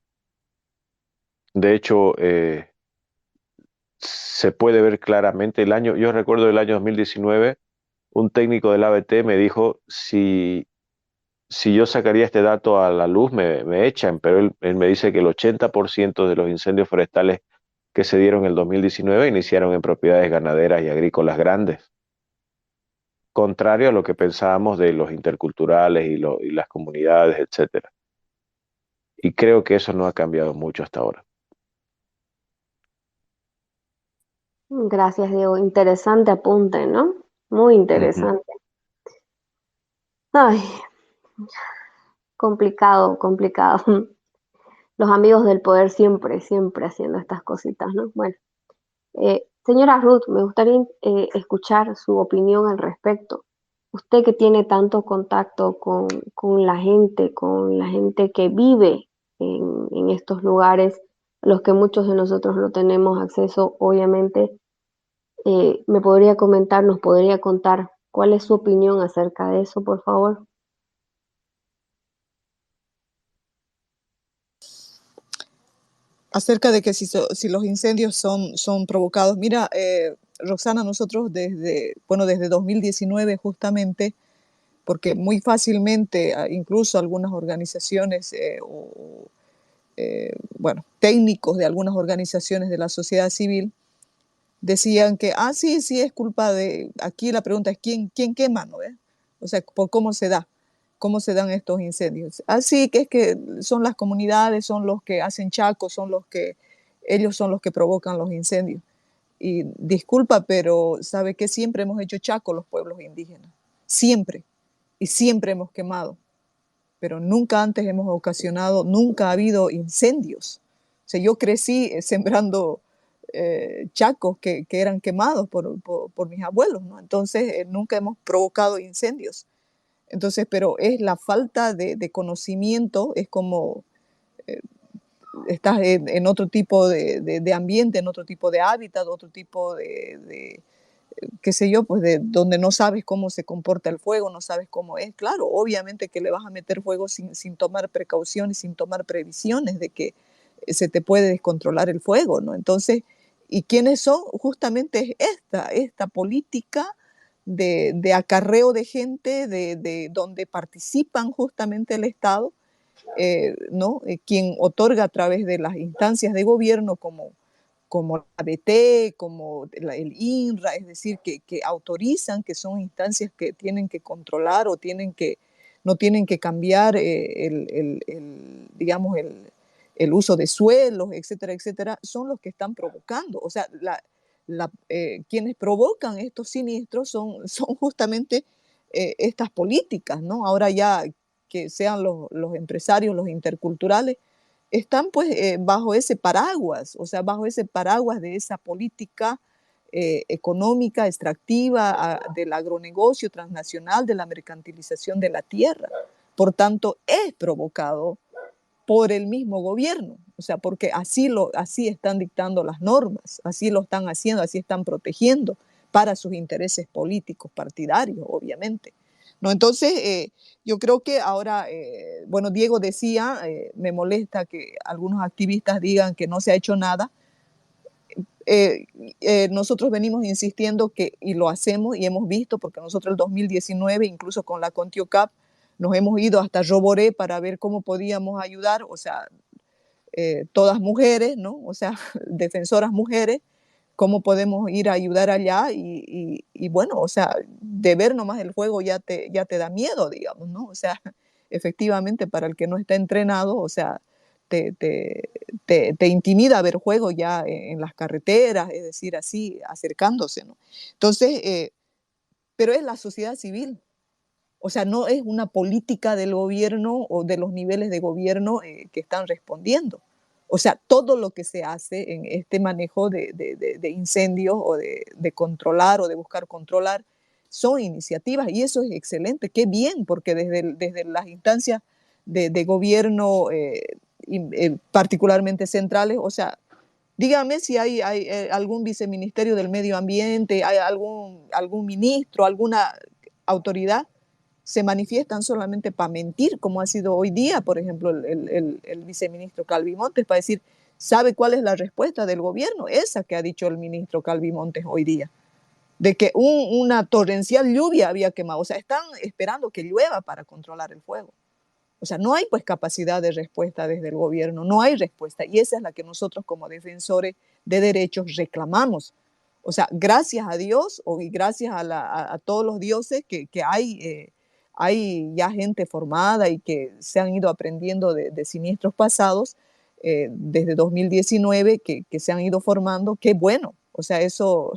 De hecho, se puede ver claramente yo recuerdo el año 2019, un técnico del ABT me dijo, si yo sacaría este dato a la luz, me echan, pero él me dice que el 80% de los incendios forestales que se dieron en el 2019 iniciaron en propiedades ganaderas y agrícolas grandes, contrario a lo que pensábamos de los interculturales y las comunidades, etcétera. Y creo que eso no ha cambiado mucho hasta ahora. Gracias, Diego. Interesante apunte, ¿no? Muy Ujú. interesante. Ay, complicado, complicado. Los amigos del poder siempre, siempre haciendo estas cositas, ¿no? Bueno, señora Ruth, me gustaría escuchar su opinión al respecto. Usted que tiene tanto contacto con la gente que vive en estos lugares, los que muchos de nosotros no tenemos acceso, obviamente, me podría comentar, nos podría contar cuál es su opinión acerca de eso, por favor. Acerca de que si los incendios son provocados. Mira, Roxana, nosotros desde 2019 justamente, porque muy fácilmente incluso algunas organizaciones bueno, técnicos de algunas organizaciones de la sociedad civil decían que, sí, sí, es culpa de, aquí la pregunta es quién quema, ¿no? O sea, por cómo se dan estos incendios. Así que es que son las comunidades, son los que hacen chacos, ellos son los que provocan los incendios. Y disculpa, pero sabe que siempre hemos hecho chaco los pueblos indígenas, siempre, y siempre hemos quemado, pero nunca antes hemos ocasionado, nunca ha habido incendios. O sea, yo crecí sembrando chacos que eran quemados por mis abuelos, ¿no? Entonces nunca hemos provocado incendios. Entonces, pero es la falta de conocimiento, es como eh, estás en otro tipo de ambiente, en otro tipo de hábitat, otro tipo qué sé yo, pues de donde no sabes cómo se comporta el fuego, no sabes cómo es. Claro, obviamente que le vas a meter fuego sin tomar precauciones, sin tomar previsiones de que se te puede descontrolar el fuego, ¿no? Entonces, ¿y quiénes son? Justamente es esta política de acarreo de gente, donde participan justamente el Estado, ¿no? Quien otorga a través de las instancias de gobierno como la ABT, como el INRA, es decir, que autorizan, que son instancias que tienen que controlar o no tienen que cambiar digamos, el uso de suelos, etcétera, etcétera, son los que están provocando. O sea, quienes provocan estos siniestros son justamente estas políticas, ¿no? Ahora ya que sean los empresarios, los interculturales, están pues bajo ese paraguas, o sea, bajo ese paraguas de esa política económica, extractiva, del agronegocio transnacional, de la mercantilización de la tierra. Por tanto, es provocado por el mismo gobierno, o sea, porque así están dictando las normas, así lo están haciendo, así están protegiendo para sus intereses políticos, partidarios, obviamente. ¿No? Entonces, yo creo que ahora, bueno, Diego decía, me molesta que algunos activistas digan que no se ha hecho nada. Nosotros venimos insistiendo y lo hacemos y hemos visto, porque nosotros el 2019, incluso con la Contiocap, nos hemos ido hasta Roboré para ver cómo podíamos ayudar, o sea, todas mujeres, ¿no? O sea, defensoras mujeres, cómo podemos ir a ayudar allá y bueno, o sea, de ver nomás el juego ya te da miedo, digamos, ¿no? O sea, efectivamente para el que no está entrenado, o sea, te, te, te intimida ver juego ya en las carreteras, es decir, así, acercándose, ¿no? Entonces, pero es la sociedad civil, o sea, no es una política del gobierno o de los niveles de gobierno que están respondiendo. O sea, todo lo que se hace en este manejo de incendios o de controlar o de buscar controlar son iniciativas y eso es excelente, qué bien, porque desde las instancias de gobierno, particularmente centrales, o sea, Dígame si hay algún viceministerio del medio ambiente, hay algún ministro, alguna autoridad, se manifiestan solamente para mentir, como ha sido hoy día, por ejemplo, el viceministro Calvi Montes, para decir, ¿sabe cuál es la respuesta del gobierno? Esa que ha dicho el ministro Calvi Montes hoy día, de que una torrencial lluvia había quemado. O sea, están esperando que llueva para controlar el fuego. O sea, no hay pues capacidad de respuesta desde el gobierno, no hay respuesta. Y esa es la que nosotros como defensores de derechos reclamamos. O sea, gracias a Dios y gracias a todos los dioses que hay ya gente formada y que se han ido aprendiendo de siniestros pasados desde 2019, que se han ido formando, qué bueno. O sea, eso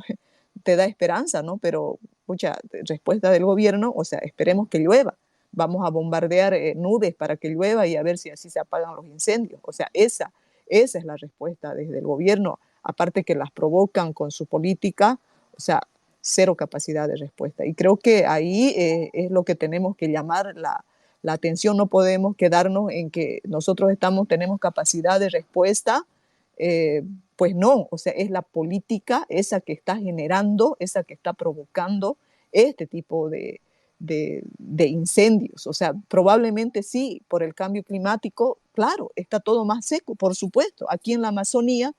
te da esperanza, ¿no? Pero, mucha respuesta del gobierno, o sea, esperemos que llueva. Vamos a bombardear nubes para que llueva y a ver si así se apagan los incendios. O sea, esa es la respuesta desde el gobierno, aparte que las provocan con su política, o sea, cero capacidad de respuesta. Y creo que ahí es lo que tenemos que llamar la atención. No podemos quedarnos en que nosotros tenemos capacidad de respuesta, pues no, o sea, es la política esa que está generando, esa que está provocando este tipo de incendios. O sea, probablemente sí, por el cambio climático, claro, está todo más seco, por supuesto. Aquí en la Amazonía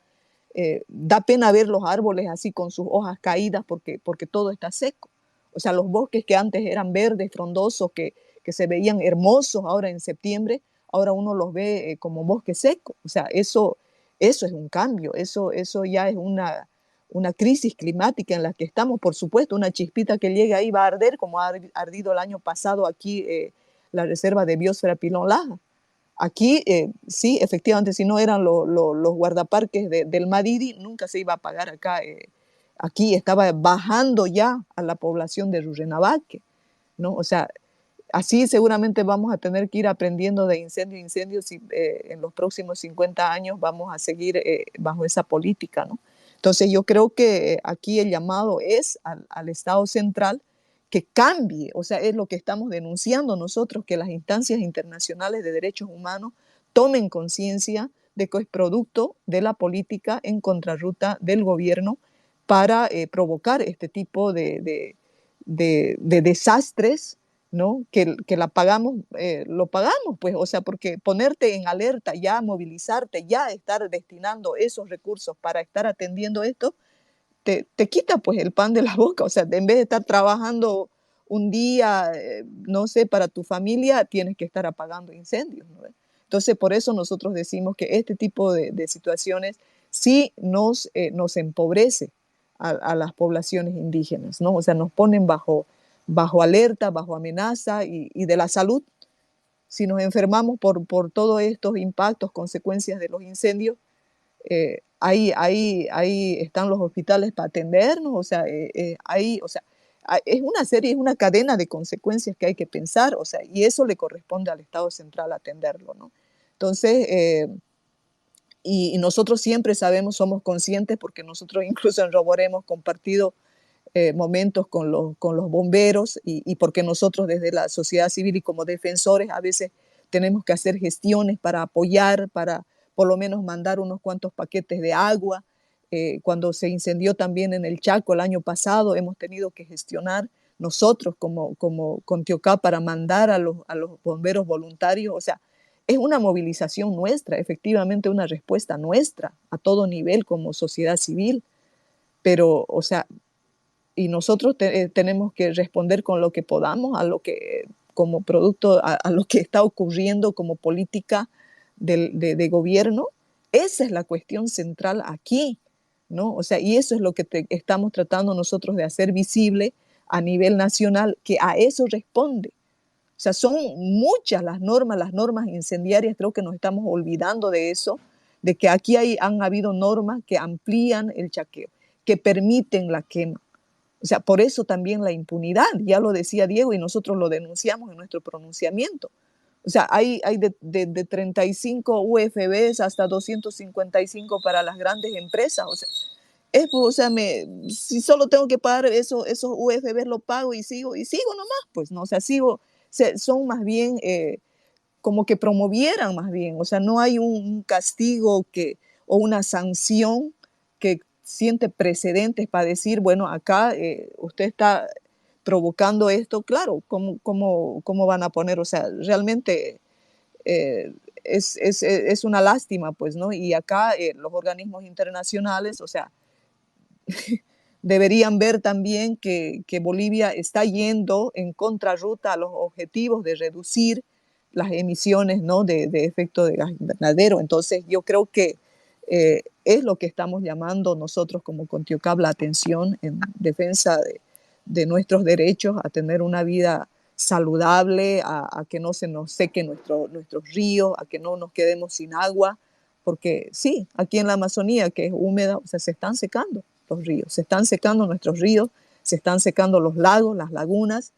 da pena ver los árboles así con sus hojas caídas porque todo está seco. O sea, los bosques que antes eran verdes, frondosos, que se veían hermosos ahora en septiembre, ahora uno los ve como bosque seco. O sea, eso es un cambio, eso ya es una crisis climática en la que estamos. Por supuesto, una chispita que llegue ahí va a arder, como ha ardido el año pasado aquí la reserva de biosfera Pilón Laja. Aquí, sí, efectivamente, si no eran los guardaparques del Madidi, nunca se iba a pagar acá. Aquí estaba bajando ya a la población de Rurrenabaque, ¿no? O sea, así seguramente vamos a tener que ir aprendiendo de incendio a incendio si en los próximos 50 años vamos a seguir bajo esa política, ¿no? Entonces yo creo que aquí el llamado es al Estado central que cambie, o sea, es lo que estamos denunciando nosotros, que las instancias internacionales de derechos humanos tomen conciencia de que es producto de la política en contrarruta del gobierno para provocar este tipo de desastres, ¿no? Que lo pagamos, pues, o sea, porque ponerte en alerta, ya movilizarte, ya estar destinando esos recursos para estar atendiendo esto, te quita pues el pan de la boca. O sea, en vez de estar trabajando un día, no sé, para tu familia, tienes que estar apagando incendios, ¿no? Entonces, por eso nosotros decimos que este tipo de situaciones sí nos empobrece a las poblaciones indígenas, ¿no? O sea, nos ponen bajo alerta, bajo amenaza y de la salud. Si nos enfermamos por todos estos impactos, consecuencias de los incendios, ahí están los hospitales para atendernos. O sea, o sea, es una serie, es una cadena de consecuencias que hay que pensar, o sea, y eso le corresponde al Estado central atenderlo, ¿no? Entonces, y nosotros siempre sabemos, somos conscientes, porque nosotros incluso en Robore hemos compartido momentos con los bomberos y porque nosotros desde la sociedad civil y como defensores a veces tenemos que hacer gestiones para apoyar, para por lo menos mandar unos cuantos paquetes de agua. Cuando se incendió también en el Chaco el año pasado, hemos tenido que gestionar nosotros como Contiocá para mandar a los bomberos voluntarios. O sea, es una movilización nuestra, efectivamente una respuesta nuestra a todo nivel como sociedad civil. Pero, o sea, y nosotros tenemos que responder con lo que podamos a lo que, como producto a lo que está ocurriendo como política de gobierno. Esa es la cuestión central aquí, ¿no? O sea, y eso es lo que estamos tratando nosotros de hacer visible a nivel nacional, que a eso responde. O sea, son muchas las normas incendiarias. Creo que nos estamos olvidando de eso, de que aquí han habido normas que amplían el chaqueo, que permiten la quema. O sea, por eso también la impunidad, ya lo decía Diego y nosotros lo denunciamos en nuestro pronunciamiento. O sea, hay de 35 UFBs hasta 255 para las grandes empresas. O sea, si solo tengo que pagar esos UFBs, lo pago y sigo nomás, pues, ¿no? O sea, son más bien como que promovieran más bien. O sea, no hay un castigo o una sanción que siente precedentes para decir, bueno, acá usted está provocando esto, claro, ¿cómo van a poner? O sea, realmente es una lástima, pues, ¿no? Y acá los organismos internacionales, o sea, deberían ver también que Bolivia está yendo en contrarruta a los objetivos de reducir las emisiones, ¿no? de efecto de gas invernadero. Entonces, yo creo que es lo que estamos llamando nosotros como Contiocab la atención en defensa de nuestros derechos a tener una vida saludable, a que no se nos sequen nuestros ríos, a que no nos quedemos sin agua, porque sí, aquí en la Amazonía, que es húmeda, o sea, se están secando los ríos, se están secando nuestros ríos, se están secando los lagos, las lagunas,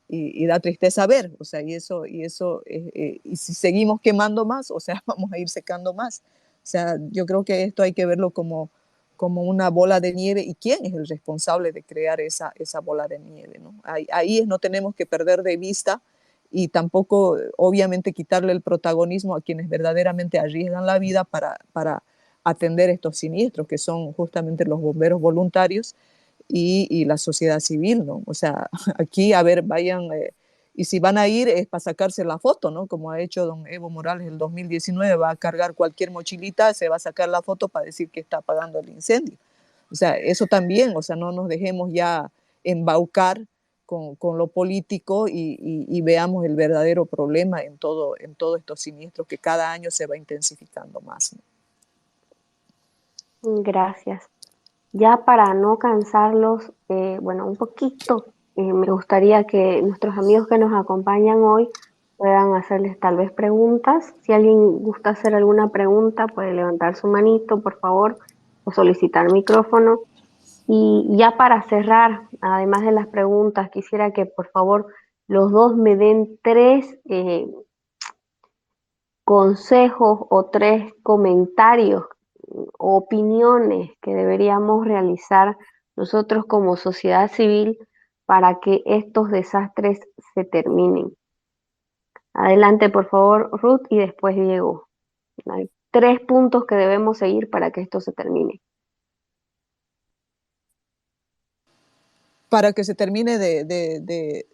y da tristeza ver, o sea, y si seguimos quemando más, o sea, vamos a ir secando más. O sea, yo creo que esto hay que verlo como una bola de nieve, y quién es el responsable de crear esa bola de nieve, ¿no? Ahí no tenemos que perder de vista, y tampoco, obviamente, quitarle el protagonismo a quienes verdaderamente arriesgan la vida para atender estos siniestros, que son justamente los bomberos voluntarios y la sociedad civil, ¿no? O sea, aquí, a ver, vayan, y si van a ir es para sacarse la foto, ¿no? Como ha hecho don Evo Morales en el 2019, va a cargar cualquier mochilita, se va a sacar la foto para decir que está apagando el incendio. O sea, eso también, o sea, no nos dejemos ya embaucar con lo político, y veamos el verdadero problema en todos estos siniestros que cada año se va intensificando más, ¿no? Gracias. Ya para no cansarlos, bueno, un poquito, me gustaría que nuestros amigos que nos acompañan hoy puedan hacerles tal vez preguntas. Si alguien gusta hacer alguna pregunta, puede levantar su manito, por favor, o solicitar micrófono. Y ya para cerrar, además de las preguntas, quisiera que por favor los dos me den tres consejos o tres comentarios o opiniones que deberíamos realizar nosotros como sociedad civil para que estos desastres se terminen. Adelante, por favor, Ruth, y después Diego. Hay tres puntos que debemos seguir para que esto se termine. Para que se termine de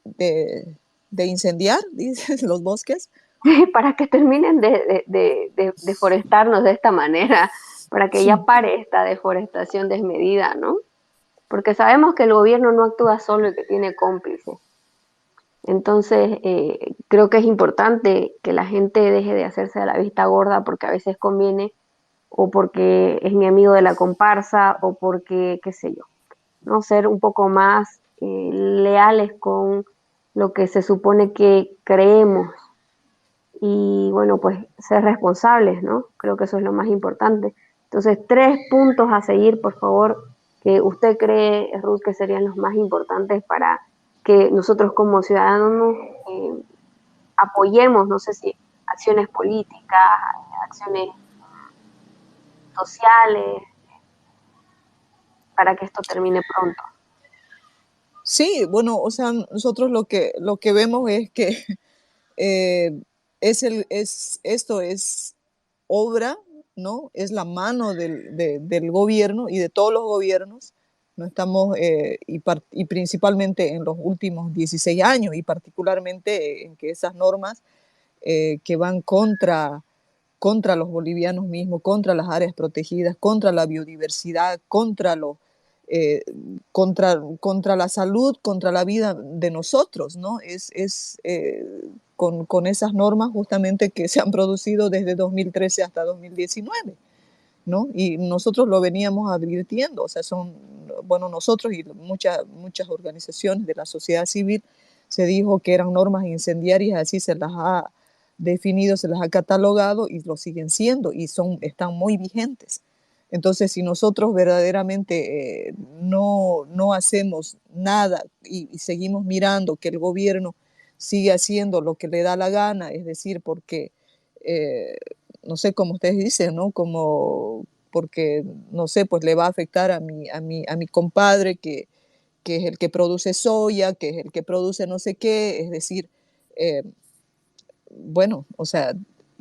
incendiar, dices, los bosques. Para que terminen de deforestarnos de esta manera, para que ya pare esta deforestación desmedida, ¿no? Porque sabemos que el gobierno no actúa solo y que tiene cómplices. Entonces, creo que es importante que la gente deje de hacerse de la vista gorda porque a veces conviene, o porque es mi amigo de la comparsa, o porque, qué sé yo, ¿no? Ser un poco más leales con lo que se supone que creemos, y bueno, pues ser responsables, ¿no? Creo que eso es lo más importante. Entonces, tres puntos a seguir, por favor, que usted cree, Ruth, que serían los más importantes para que nosotros como ciudadanos apoyemos, no sé si acciones políticas, acciones sociales, para que esto termine pronto. Sí, bueno, o sea, nosotros lo que vemos es que esto es obra, ¿no? Es la mano del gobierno y de todos los gobiernos. No estamos, y principalmente en los últimos 16 años, y particularmente en que esas normas que van contra los bolivianos mismos, contra las áreas protegidas, contra la biodiversidad, eh, contra la salud, contra la vida de nosotros, ¿no? Con esas normas justamente que se han producido desde 2013 hasta 2019, ¿no? Y nosotros lo veníamos advirtiendo, o sea, bueno, nosotros y muchas organizaciones de la sociedad civil, se dijo que eran normas incendiarias, así se las ha definido, se las ha catalogado, y lo siguen siendo, y están muy vigentes. Entonces, si nosotros verdaderamente no hacemos nada, y seguimos mirando que el gobierno sigue haciendo lo que le da la gana, es decir, porque, no sé, como ustedes dicen, ¿no? Porque, no sé, pues le va a afectar a mi compadre, que es el que produce soya, que es el que produce no sé qué, es decir, bueno, o sea,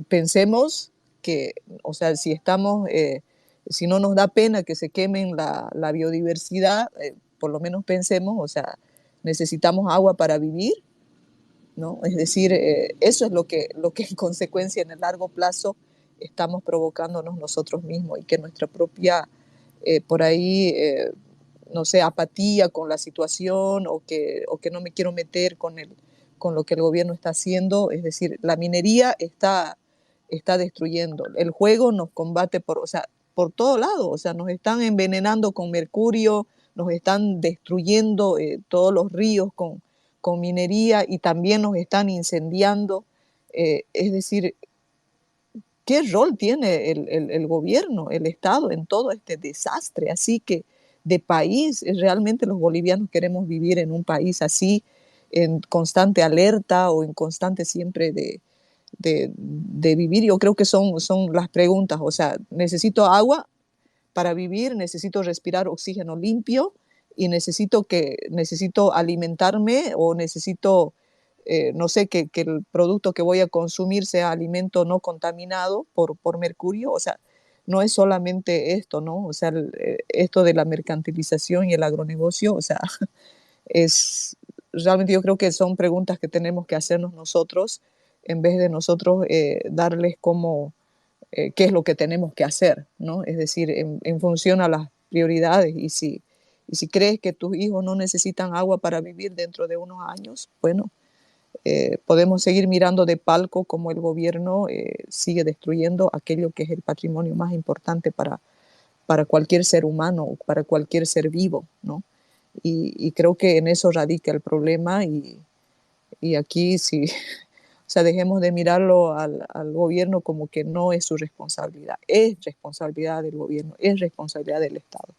pensemos que, o sea, si estamos, si no nos da pena que se quemen la biodiversidad, por lo menos pensemos, o sea, necesitamos agua para vivir, ¿no? Es decir, eso es lo que en consecuencia en el largo plazo estamos provocándonos nosotros mismos y que nuestra propia, por ahí, no sé, apatía con la situación o que no me quiero meter con lo que el gobierno está haciendo, es decir, la minería está destruyendo, el juego nos combate o sea, por todo lado, o sea, nos están envenenando con mercurio, nos están destruyendo todos los ríos con minería y también nos están incendiando. Es decir, ¿qué rol tiene el gobierno, el Estado en todo este desastre? Así que de país, realmente los bolivianos queremos vivir en un país así, en constante alerta o en constante siempre de vivir. Yo creo que son las preguntas, o sea, necesito agua para vivir, necesito respirar oxígeno limpio y necesito alimentarme o necesito, no sé, que el producto que voy a consumir sea alimento no contaminado por mercurio. O sea, no es solamente esto, ¿no? O sea, esto de la mercantilización y el agronegocio, o sea, es realmente yo creo que son preguntas que tenemos que hacernos nosotros en vez de nosotros darles como qué es lo que tenemos que hacer, ¿no? Es decir, en función a las prioridades y si crees que tus hijos no necesitan agua para vivir dentro de unos años, bueno, podemos seguir mirando de palco cómo el gobierno sigue destruyendo aquello que es el patrimonio más importante para cualquier ser humano, para cualquier ser vivo, ¿no? Y creo que en eso radica el problema y aquí sí, o sea, dejemos de mirarlo al gobierno como que no es su responsabilidad. Es responsabilidad del gobierno, es responsabilidad del Estado.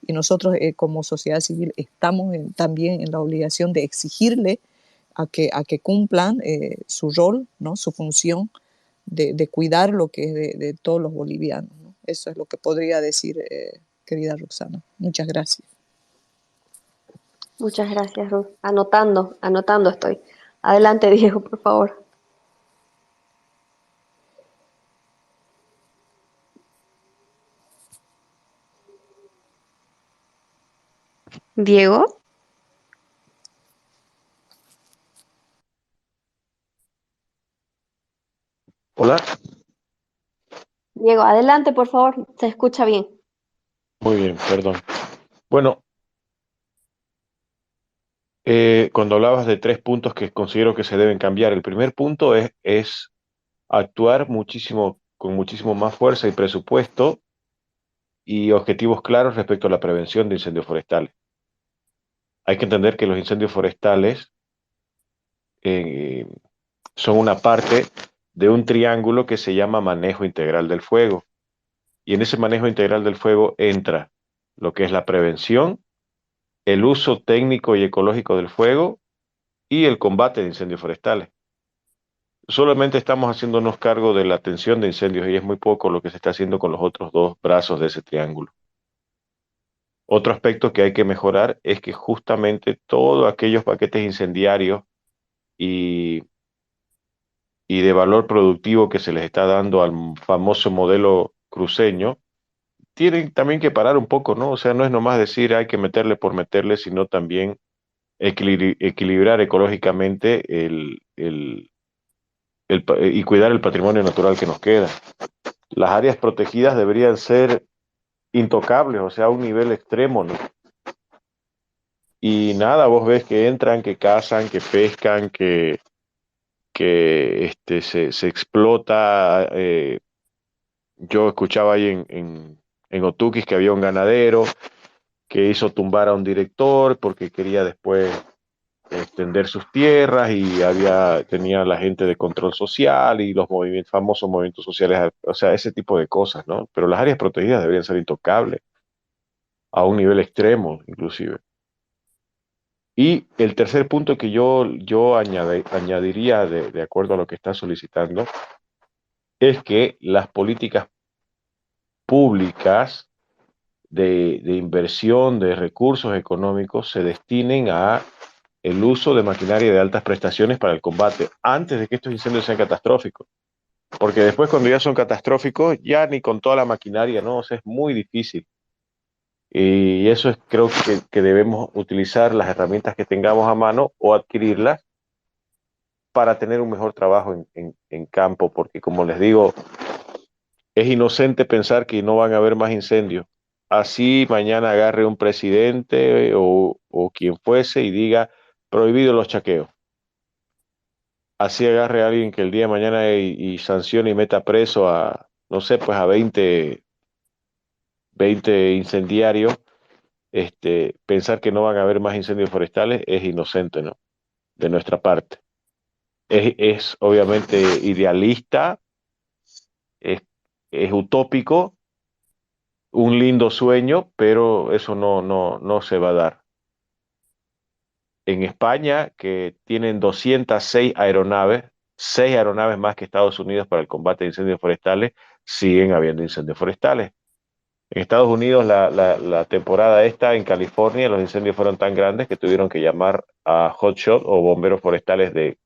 Y nosotros como sociedad civil estamos también en la obligación de exigirle a que cumplan su rol, ¿no? Su función de cuidar lo que es de todos los bolivianos, ¿no? Eso es lo que podría decir, querida Roxana. Muchas gracias. Muchas gracias, Ruth. Anotando estoy. Adelante, Diego, por favor. Diego. Hola, Diego, adelante, por favor. Se escucha bien. muy bien, perdón. Bueno, cuando hablabas de 3 puntos que considero que se deben cambiar, el primer punto es actuar muchísimo, con muchísimo más fuerza y presupuesto y objetivos claros respecto a la prevención de incendios forestales. Hay que entender que los incendios forestales eh, son una parte de un triángulo que se llama manejo integral del fuego. Y en ese manejo integral del fuego entra lo que es la prevención, el uso técnico y ecológico del fuego y el combate de incendios forestales. Solamente estamos haciéndonos cargo de la atención de incendios y es muy poco lo que se está haciendo con los otros dos brazos de ese triángulo. Otro aspecto que hay que mejorar es que justamente todos aquellos paquetes incendiarios y, y de valor productivo que se les está dando al famoso modelo cruceño, tienen también que parar un poco, ¿no? O sea, no es nomás decir hay que meterle por meterle, sino también equilibrar ecológicamente y cuidar el patrimonio natural que nos queda. Las áreas protegidas deberían ser intocables, o sea, a un nivel extremo, ¿no? Y nada, vos ves que entran, que cazan, que pescan, que se explota. Yo escuchaba ahí en Otuquis que había un ganadero que hizo tumbar a un director porque quería después extender sus tierras y tenía la gente de control social y los famosos movimientos sociales, o sea, ese tipo de cosas, ¿no? Pero las áreas protegidas deberían ser intocables, a un nivel extremo, inclusive. Y el tercer punto que yo añadiría, de acuerdo a lo que está solicitando, es que las políticas públicas de inversión de recursos económicos se destinen a el uso de maquinaria de altas prestaciones para el combate, antes de que estos incendios sean catastróficos. porque después cuando ya son catastróficos, ya ni con toda la maquinaria, ¿no? O sea, es muy difícil. Y eso es, creo que debemos utilizar las herramientas que tengamos a mano o adquirirlas para tener un mejor trabajo en campo, porque como les digo, es inocente pensar que no van a haber más incendios. Así mañana agarre un presidente o quien fuese y diga prohibido los chaqueos. Así agarre a alguien que el día de mañana y sancione y meta preso a, no sé, pues a 20 incendiarios. Pensar que no van a haber más incendios forestales es inocente, ¿no? De nuestra parte. Es obviamente idealista, es, es utópico, un lindo sueño, pero eso no se va a dar. En España, que tienen 206 aeronaves, 6 aeronaves más que Estados Unidos para el combate de incendios forestales, siguen habiendo incendios forestales. En Estados Unidos, la temporada esta, en California, los incendios fueron tan grandes que tuvieron que llamar a hotshot o bomberos forestales de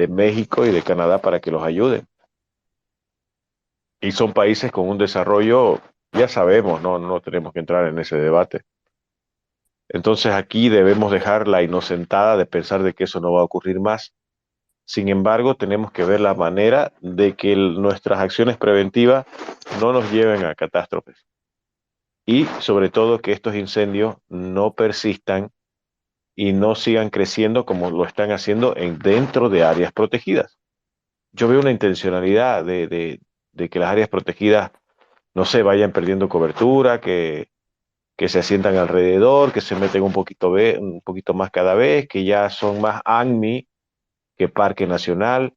México y de Canadá para que los ayuden. Y son países con un desarrollo, ya sabemos, no tenemos que entrar en ese debate. Entonces aquí debemos dejar la inocentada de pensar de que eso no va a ocurrir más. Sin embargo, tenemos que ver la manera de que nuestras acciones preventivas no nos lleven a catástrofes. Y sobre todo que estos incendios no persistan y no sigan creciendo como lo están haciendo dentro de áreas protegidas. Yo veo una intencionalidad de que las áreas protegidas, no sé, vayan perdiendo cobertura, que se asientan alrededor, que se meten un poquito más cada vez, que ya son más ANMI que Parque Nacional.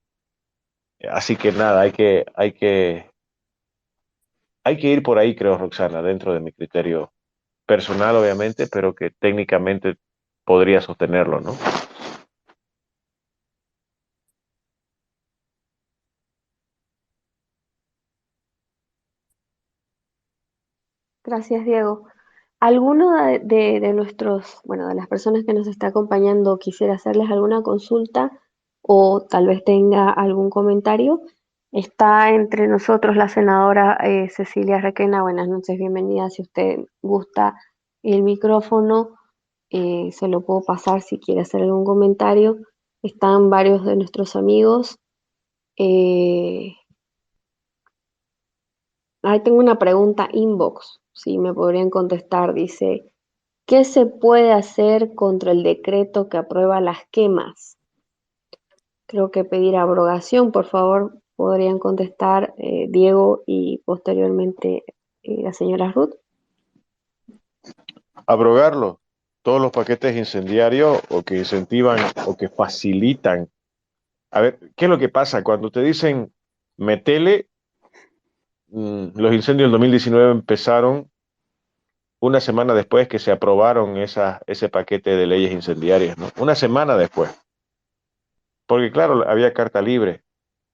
Así que nada, hay que ir por ahí, creo, Roxana, dentro de mi criterio personal, obviamente, pero que técnicamente podría sostenerlo, ¿no? Gracias, Diego. ¿Alguno de nuestros, bueno, de las personas que nos está acompañando quisiera hacerles alguna consulta o tal vez tenga algún comentario? Está entre nosotros la senadora Cecilia Requena. Buenas noches, bienvenida. Si usted gusta el micrófono, se lo puedo pasar si quiere hacer algún comentario. Están varios de nuestros amigos. Eh, Ahí tengo una pregunta inbox, si me podrían contestar. Dice, ¿qué se puede hacer contra el decreto que aprueba las quemas? Creo que pedir abrogación, por favor, podrían contestar Diego y posteriormente la señora Ruth. Abrogarlo. Todos los paquetes incendiarios o que incentivan o que facilitan. A ver, ¿qué es lo que pasa? Cuando te dicen metele, los incendios del 2019 empezaron una semana después que se aprobaron ese paquete de leyes incendiarias, ¿no? Una semana después. Porque claro, había carta libre.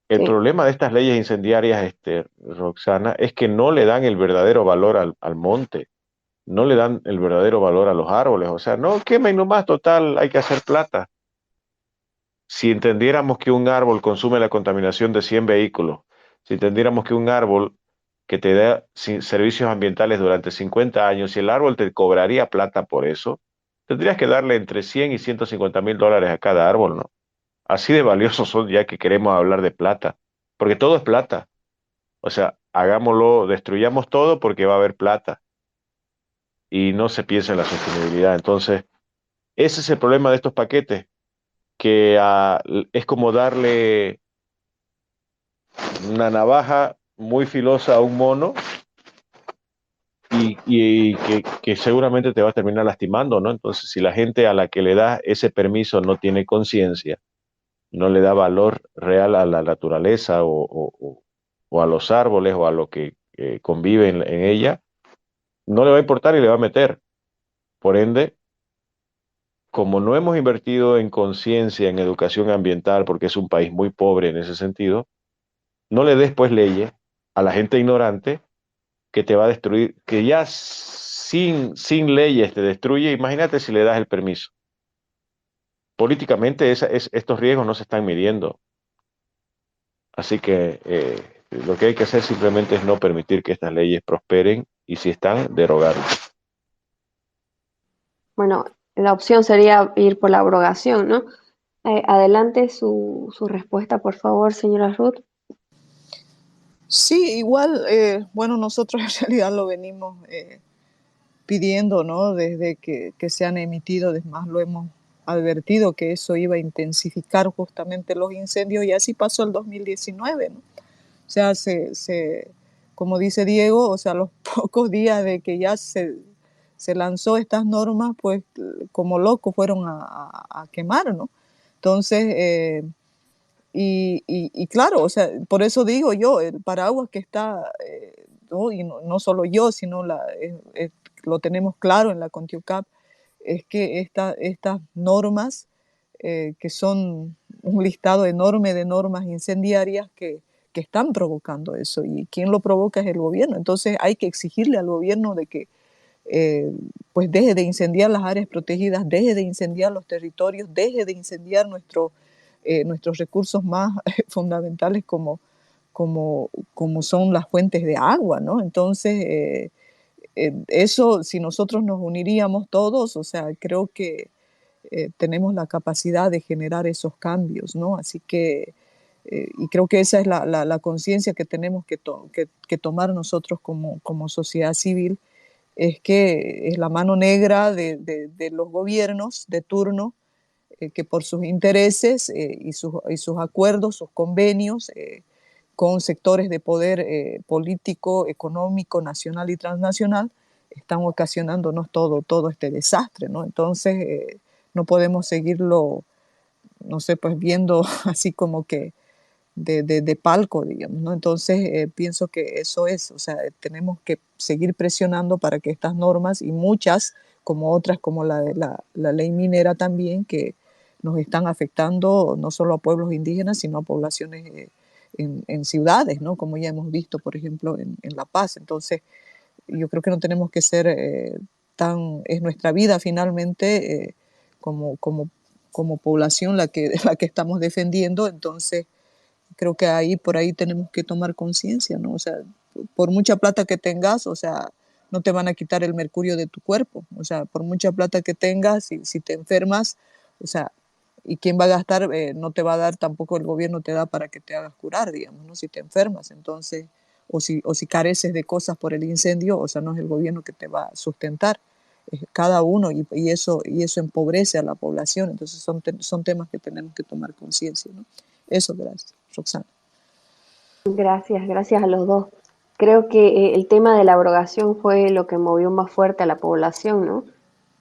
El Sí, problema de estas leyes incendiarias, Roxana, es que no le dan el verdadero valor al monte, no le dan el verdadero valor a los árboles. O sea, no quemen nomás, total, hay que hacer plata. Si entendiéramos que un árbol consume la contaminación de 100 vehículos, si entendiéramos que un árbol que te da servicios ambientales durante 50 años, si el árbol te cobraría plata por eso, tendrías que darle entre 100 y $150,000 a cada árbol, ¿no? Así de valiosos son ya que queremos hablar de plata, porque todo es plata. O sea, hagámoslo, destruyamos todo porque va a haber plata y no se piensa en la sostenibilidad. Entonces, ese es el problema de estos paquetes, que es como darle una navaja muy filosa a un mono y que seguramente te va a terminar lastimando, ¿no? Entonces, si la gente a la que le da ese permiso no tiene conciencia, no le da valor real a la naturaleza o a los árboles o a lo que convive en ella, no le va a importar y le va a meter. Por ende, como no hemos invertido en conciencia, en educación ambiental, porque es un país muy pobre en ese sentido, no le des pues leyes a la gente ignorante que te va a destruir, que ya sin leyes te destruye. Imagínate si le das el permiso. Políticamente estos riesgos no se están midiendo. Así que Lo que hay que hacer simplemente es no permitir que estas leyes prosperen y si están, derogarlas. Bueno, la opción sería ir por la abrogación, ¿no? Adelante su respuesta, por favor, señora Ruth. Sí, igual, bueno, nosotros en realidad lo venimos pidiendo, ¿no? Desde que se han emitido, además lo hemos advertido que eso iba a intensificar justamente los incendios y así pasó el 2019, ¿no? O sea, como dice Diego, o sea, los pocos días de que ya se lanzó estas normas, pues como locos fueron a quemar, ¿no? Entonces, y claro, o sea, por eso digo yo, el paraguas que está, ¿no? Y no solo yo, sino lo tenemos claro en la Contiucap, es que estas normas, que son un listado enorme de normas incendiarias que están provocando eso, y quien lo provoca es el gobierno. Entonces hay que exigirle al gobierno de que pues deje de incendiar las áreas protegidas, deje de incendiar los territorios, deje de incendiar nuestros recursos más fundamentales como son las fuentes de agua, ¿no? Entonces, eso, si nosotros nos uniríamos todos, o sea, creo que tenemos la capacidad de generar esos cambios, ¿no? Así que, y creo que esa es la conciencia que tenemos que tomar nosotros como sociedad civil, es que es la mano negra de los gobiernos de turno, que por sus intereses y sus acuerdos, sus convenios con sectores de poder político, económico, nacional y transnacional, están ocasionándonos todo este desastre, ¿no? Entonces, no podemos seguirlo, no sé, pues viendo así como que de palco, digamos, ¿no? Entonces, pienso que eso es, o sea, tenemos que seguir presionando para que estas normas y muchas, como otras, como la ley minera también, que nos están afectando no solo a pueblos indígenas, sino a poblaciones en ciudades, ¿no? Como ya hemos visto, por ejemplo, en La Paz. Entonces, yo creo que no tenemos que ser es nuestra vida finalmente como, como, como población la que estamos defendiendo. Entonces, creo que por ahí tenemos que tomar conciencia, ¿no? O sea, por mucha plata que tengas, o sea, no te van a quitar el mercurio de tu cuerpo. O sea, por mucha plata que tengas, si te enfermas, o sea, ¿y quién va a gastar? No te va a dar, tampoco el gobierno te da para que te hagas curar, digamos, ¿no? Si te enfermas, entonces, o si careces de cosas por el incendio, o sea, no es el gobierno que te va a sustentar, es cada uno, y eso empobrece a la población. Entonces son temas que tenemos que tomar conciencia, ¿no? Eso, gracias, Roxana. Gracias, gracias a los dos. Creo que el tema de la abrogación fue lo que movió más fuerte a la población, ¿no?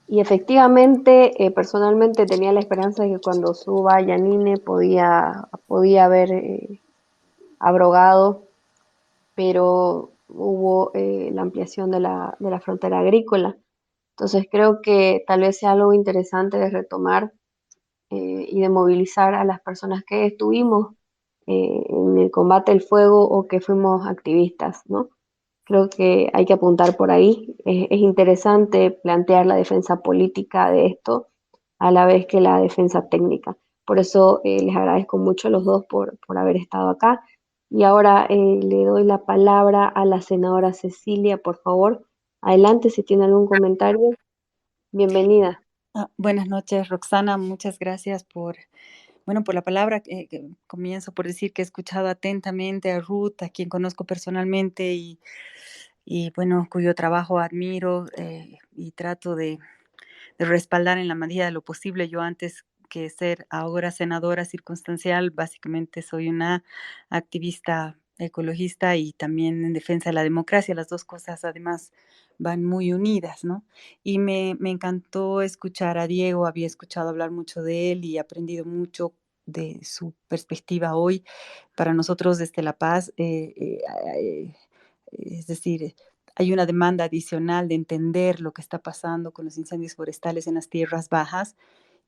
Y efectivamente, personalmente tenía la esperanza de que cuando suba Yanine podía haber abrogado, pero hubo la ampliación de la frontera agrícola. Entonces creo que tal vez sea algo interesante de retomar y de movilizar a las personas que estuvimos en el combate al fuego o que fuimos activistas, ¿no? Creo que hay que apuntar por ahí. Es interesante plantear la defensa política de esto a la vez que la defensa técnica. Por eso les agradezco mucho a los dos por haber estado acá. Y ahora le doy la palabra a la senadora Cecilia, por favor. Adelante si tiene algún comentario. Bienvenida. Buenas noches, Roxana. Muchas gracias por la palabra. Comienzo por decir que he escuchado atentamente a Ruth, a quien conozco personalmente y bueno, cuyo trabajo admiro y trato de respaldar en la medida de lo posible. Yo antes que ser ahora senadora circunstancial, básicamente soy una activista ecologista y también en defensa de la democracia. Las dos cosas además van muy unidas, ¿no? Y me encantó escuchar a Diego, había escuchado hablar mucho de él y he aprendido mucho de su perspectiva hoy. Para nosotros desde La Paz, es decir, hay una demanda adicional de entender lo que está pasando con los incendios forestales en las tierras bajas.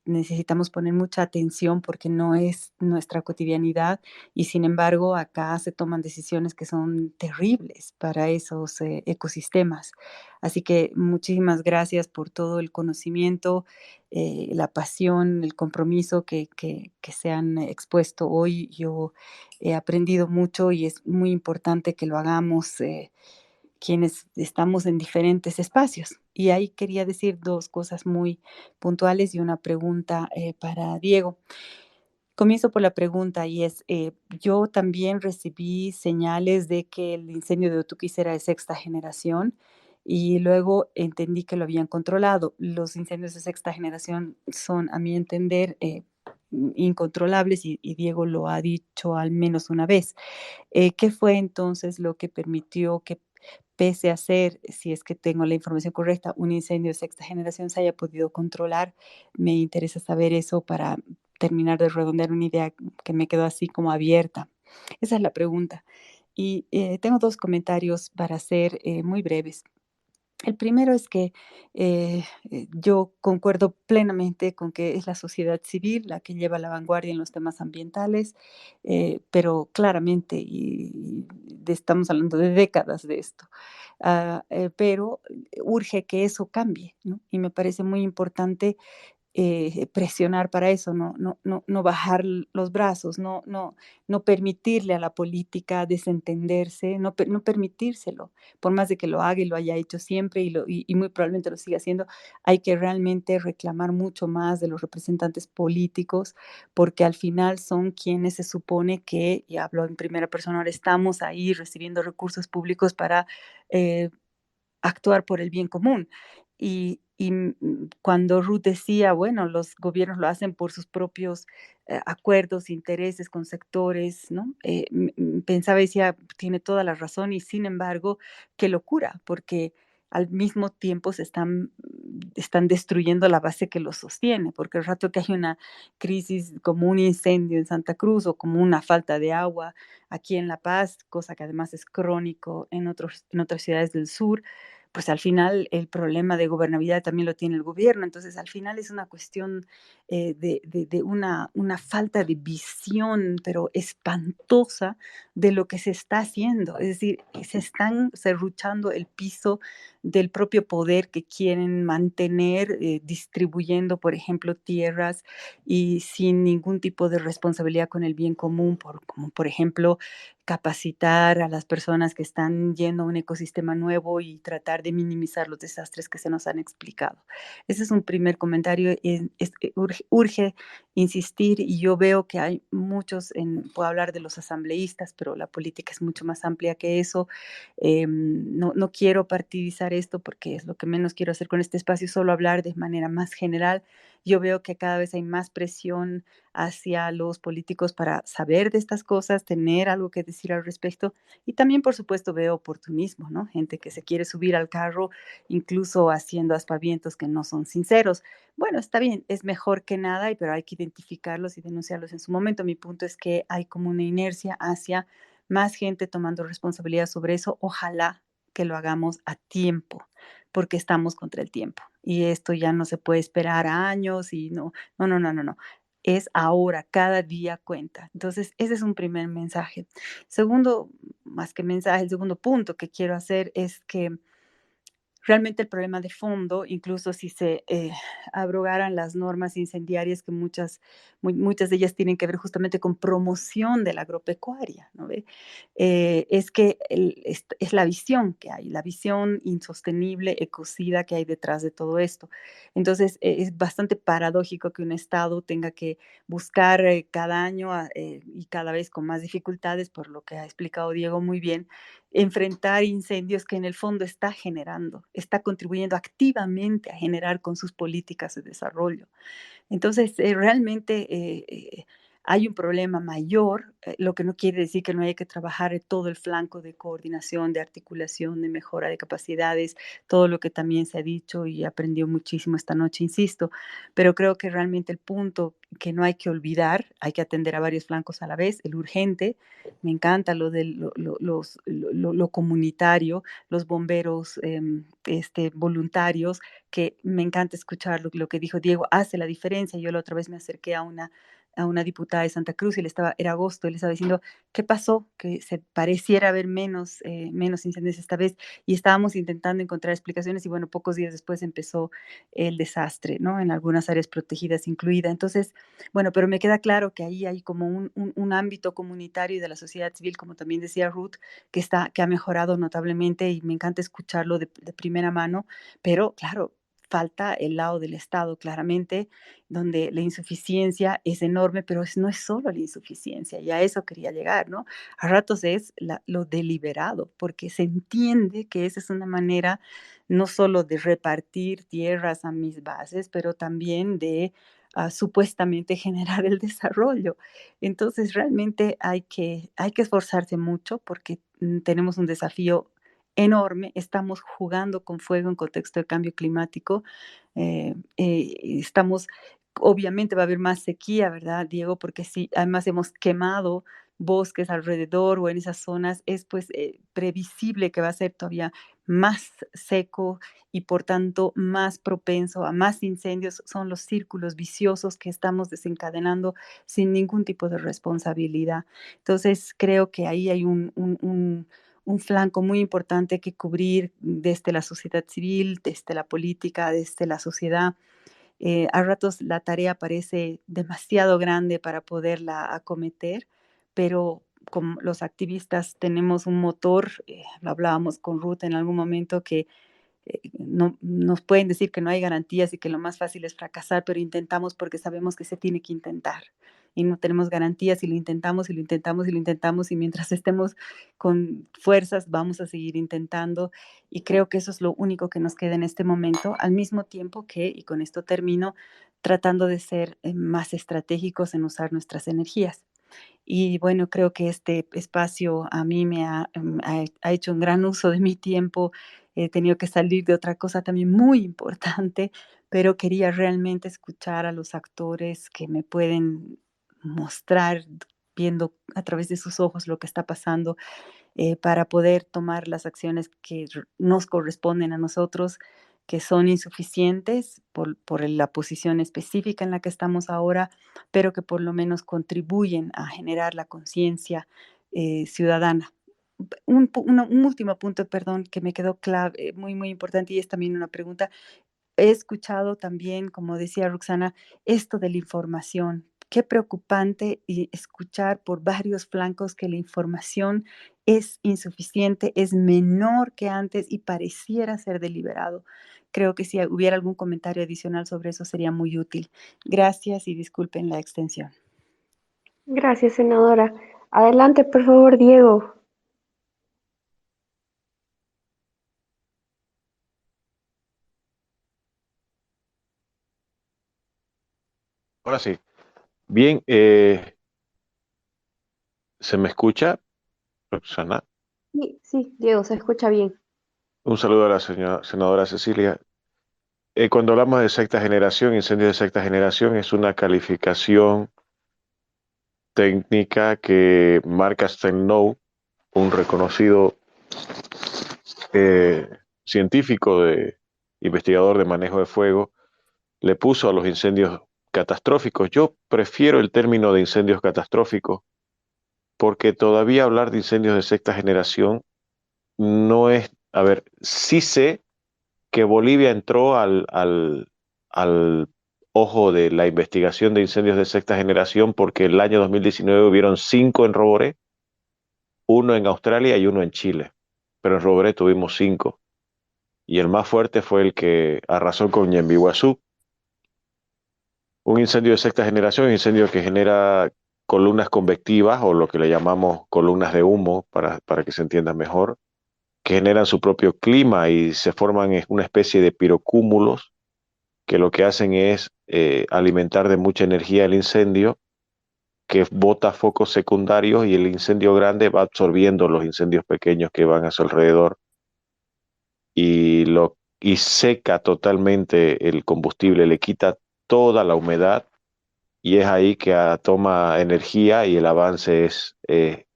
Necesitamos poner mucha atención porque no es nuestra cotidianidad y sin embargo acá se toman decisiones que son terribles para esos ecosistemas. Así que muchísimas gracias por todo el conocimiento la pasión, el compromiso que se han expuesto hoy. Yo he aprendido mucho y es muy importante que lo hagamos quienes estamos en diferentes espacios. Y ahí quería decir dos cosas muy puntuales y una pregunta para Diego. Comienzo por la pregunta y es, yo también recibí señales de que el incendio de Otuquis era de sexta generación y luego entendí que lo habían controlado. Los incendios de sexta generación son, a mi entender, incontrolables y Diego lo ha dicho al menos una vez. ¿Qué fue entonces lo que permitió que, pese a ser, si es que tengo la información correcta, un incendio de sexta generación, se haya podido controlar? Me interesa saber eso para terminar de redondear una idea que me quedó así como abierta. Esa es la pregunta. Y tengo dos comentarios para ser muy breves. El primero es que yo concuerdo plenamente con que es la sociedad civil la que lleva la vanguardia en los temas ambientales, pero claramente, estamos hablando de décadas de esto, pero urge que eso cambie, ¿no? Y me parece muy importante presionar para eso, no bajar los brazos, no permitirle a la política desentenderse, no permitírselo, por más de que lo haga y lo haya hecho siempre y muy probablemente lo siga haciendo, hay que realmente reclamar mucho más de los representantes políticos, porque al final son quienes se supone que, y hablo en primera persona, ahora estamos ahí recibiendo recursos públicos para eh, actuar por el bien común. Cuando Ruth decía, bueno, los gobiernos lo hacen por sus propios acuerdos, intereses con sectores, ¿no? Pensaba y decía, tiene toda la razón y sin embargo, qué locura, porque al mismo tiempo están destruyendo la base que los sostiene, porque el rato que hay una crisis como un incendio en Santa Cruz o como una falta de agua aquí en La Paz, cosa que además es crónico en otras ciudades del sur, pues al final el problema de gobernabilidad también lo tiene el gobierno. Entonces, al final es una cuestión de una falta de visión, pero espantosa, de lo que se está haciendo. Es decir, se están serruchando el piso del propio poder que quieren mantener, distribuyendo, por ejemplo, tierras y sin ningún tipo de responsabilidad con el bien común, como por ejemplo capacitar a las personas que están yendo a un ecosistema nuevo y tratar de minimizar los desastres que se nos han explicado. Ese es un primer comentario. Urge insistir y yo veo que hay muchos, puedo hablar de los asambleístas, pero la política es mucho más amplia que eso. No quiero partidizar esto porque es lo que menos quiero hacer con este espacio, solo hablar de manera más general. Yo veo que cada vez hay más presión hacia los políticos para saber de estas cosas, tener algo que decir al respecto. Y también, por supuesto, veo oportunismo, ¿no? Gente que se quiere subir al carro, incluso haciendo aspavientos que no son sinceros. Bueno, está bien, es mejor que nada, pero hay que identificarlos y denunciarlos en su momento. Mi punto es que hay como una inercia hacia más gente tomando responsabilidad sobre eso. Ojalá que lo hagamos a tiempo, porque estamos contra el tiempo. Y esto ya no se puede esperar años y no. Es ahora, cada día cuenta. Entonces, ese es un primer mensaje. Segundo, más que mensaje, el segundo punto que quiero hacer es que realmente el problema de fondo, incluso si se abrogaran las normas incendiarias, que muchas de ellas tienen que ver justamente con promoción de la agropecuaria, ¿no ve? Es que es la visión que hay, la visión insostenible, ecocida que hay detrás de todo esto. Entonces, es bastante paradójico que un Estado tenga que buscar cada año y cada vez con más dificultades, por lo que ha explicado Diego muy bien, enfrentar incendios que en el fondo está contribuyendo activamente a generar con sus políticas de desarrollo. Entonces, realmente hay un problema mayor, lo que no quiere decir que no haya que trabajar en todo el flanco de coordinación, de articulación, de mejora de capacidades, todo lo que también se ha dicho y aprendió muchísimo esta noche, insisto, pero creo que realmente el punto que no hay que olvidar, hay que atender a varios flancos a la vez, el urgente, me encanta lo de lo comunitario, los bomberos voluntarios, que me encanta escuchar lo que dijo Diego, hace la diferencia. Yo la otra vez me acerqué a una a una diputada de Santa Cruz y era agosto, y le estaba diciendo, ¿qué pasó? Que se pareciera haber menos incendios esta vez, y estábamos intentando encontrar explicaciones y bueno, pocos días después empezó el desastre, ¿no? En algunas áreas protegidas incluida. Entonces, bueno, pero me queda claro que ahí hay como un ámbito comunitario y de la sociedad civil, como también decía Ruth, que ha mejorado notablemente y me encanta escucharlo de primera mano, pero claro, falta el lado del Estado, claramente, donde la insuficiencia es enorme, pero no es solo la insuficiencia, y a eso quería llegar, ¿no? A ratos es lo deliberado, porque se entiende que esa es una manera no solo de repartir tierras a mis bases, pero también de supuestamente generar el desarrollo. Entonces, realmente hay que esforzarse mucho porque tenemos un desafío enorme, estamos jugando con fuego en contexto de cambio climático, estamos, obviamente va a haber más sequía, ¿verdad, Diego? Porque sí, además hemos quemado bosques alrededor o en esas zonas, es pues previsible que va a ser todavía más seco y por tanto más propenso a más incendios. Son los círculos viciosos que estamos desencadenando sin ningún tipo de responsabilidad. Entonces creo que ahí hay un flanco muy importante que cubrir desde la sociedad civil, desde la política, desde la sociedad. A ratos la tarea parece demasiado grande para poderla acometer, pero como los activistas tenemos un motor, lo hablábamos con Ruth en algún momento, que no, nos pueden decir que no hay garantías y que lo más fácil es fracasar, pero intentamos porque sabemos que se tiene que intentar. Y no tenemos garantías y lo intentamos y lo intentamos y lo intentamos y mientras estemos con fuerzas vamos a seguir intentando y creo que eso es lo único que nos queda en este momento, al mismo tiempo que, y con esto termino, tratando de ser más estratégicos en usar nuestras energías. Y bueno, creo que este espacio a mí ha hecho un gran uso de mi tiempo. He tenido que salir de otra cosa también muy importante, pero quería realmente escuchar a los actores que me pueden mostrar, viendo a través de sus ojos lo que está pasando, para poder tomar las acciones que nos corresponden a nosotros, que son insuficientes por la posición específica en la que estamos ahora, pero que por lo menos contribuyen a generar la conciencia ciudadana. Un último punto, perdón, que me quedó clave, muy, muy importante y es también una pregunta. He escuchado también, como decía Roxana, esto de la información. Qué preocupante y escuchar por varios flancos que la información es insuficiente, es menor que antes y pareciera ser deliberado. Creo que si hubiera algún comentario adicional sobre eso sería muy útil. Gracias y disculpen la extensión. Gracias, senadora. Adelante, por favor, Diego. Ahora sí. Bien, ¿se me escucha, Roxana? Sí, sí, Diego, se escucha bien. Un saludo a la señora senadora Cecilia. Cuando hablamos de sexta generación, incendios de sexta generación, es una calificación técnica que Mark Stelnow, un reconocido eh, científico investigador de manejo de fuego, le puso a los incendios catastróficos. Yo prefiero el término de incendios catastróficos porque todavía hablar de incendios de sexta generación no es, a ver, sí sé que Bolivia entró al ojo de la investigación de incendios de sexta generación porque el año 2019 hubieron 5 en Roboré, uno en Australia y uno en Chile, pero en Roboré tuvimos 5 y el más fuerte fue el que arrasó con Ñembiguazú. Un incendio de sexta generación, un incendio que genera columnas convectivas o lo que le llamamos columnas de humo para que se entienda mejor, que generan su propio clima y se forman una especie de pirocúmulos que lo que hacen es alimentar de mucha energía el incendio, que bota focos secundarios y el incendio grande va absorbiendo los incendios pequeños que van a su alrededor y seca totalmente el combustible, le quita toda la humedad y es ahí que toma energía y el avance es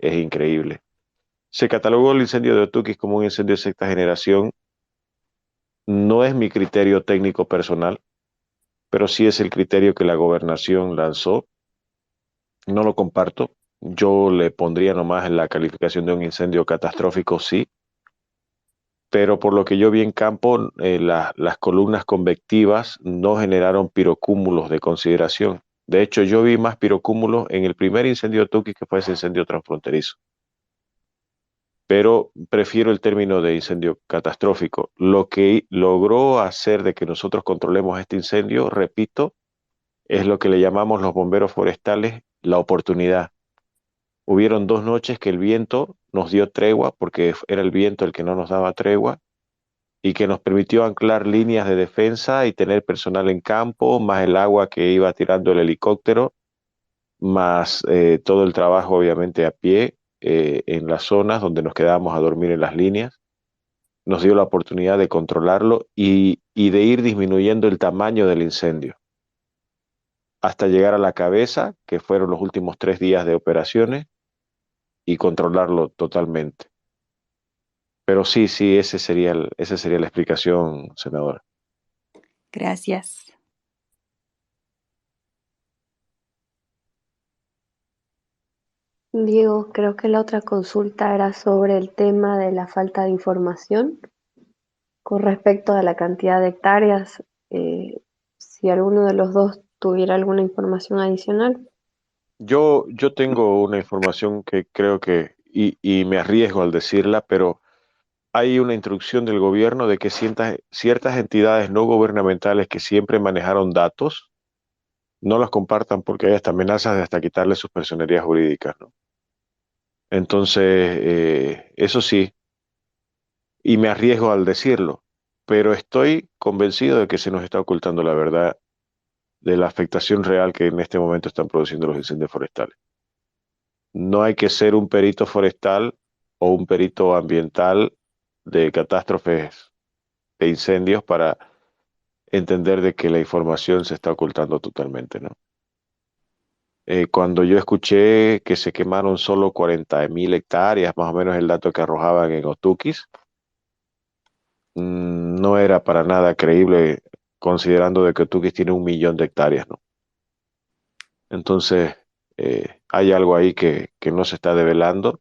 increíble. Se catalogó el incendio de Otuquis como un incendio de sexta generación. No es mi criterio técnico personal, pero sí es el criterio que la gobernación lanzó. No lo comparto. Yo le pondría nomás en la calificación de un incendio catastrófico, sí, pero por lo que yo vi en campo, las columnas convectivas no generaron pirocúmulos de consideración. De hecho, yo vi más pirocúmulos en el primer incendio de Tuquis, que fue ese incendio transfronterizo. Pero prefiero el término de incendio catastrófico. Lo que logró hacer de que nosotros controlemos este incendio, repito, es lo que le llamamos los bomberos forestales la oportunidad. Hubieron 2 noches que el viento nos dio tregua, porque era el viento el que no nos daba tregua, y que nos permitió anclar líneas de defensa y tener personal en campo, más el agua que iba tirando el helicóptero, más todo el trabajo obviamente a pie en las zonas donde nos quedábamos a dormir en las líneas. Nos dio la oportunidad de controlarlo y de ir disminuyendo el tamaño del incendio hasta llegar a la cabeza, que fueron los últimos 3 días de operaciones, y controlarlo totalmente. Pero sí, sí, esa sería la explicación, senadora. Gracias. Diego, creo que la otra consulta era sobre el tema de la falta de información con respecto a la cantidad de hectáreas. Si alguno de los dos tuviera alguna información adicional. Yo tengo una información que creo que, y me arriesgo al decirla, pero hay una instrucción del gobierno de que ciertas entidades no gubernamentales que siempre manejaron datos no las compartan porque hay hasta amenazas de hasta quitarle sus personerías jurídicas, ¿no? Entonces, eso sí, y me arriesgo al decirlo, pero estoy convencido de que se nos está ocultando la verdad de la afectación real que en este momento están produciendo los incendios forestales. No hay que ser un perito forestal o un perito ambiental de catástrofes de incendios para entender de que la información se está ocultando totalmente, ¿no? Cuando yo escuché que se quemaron solo 40.000 hectáreas, más o menos el dato que arrojaban en Otukis, no era para nada creíble considerando de que Otukis tiene 1 millón de hectáreas, ¿no? Entonces, hay algo ahí que no se está develando.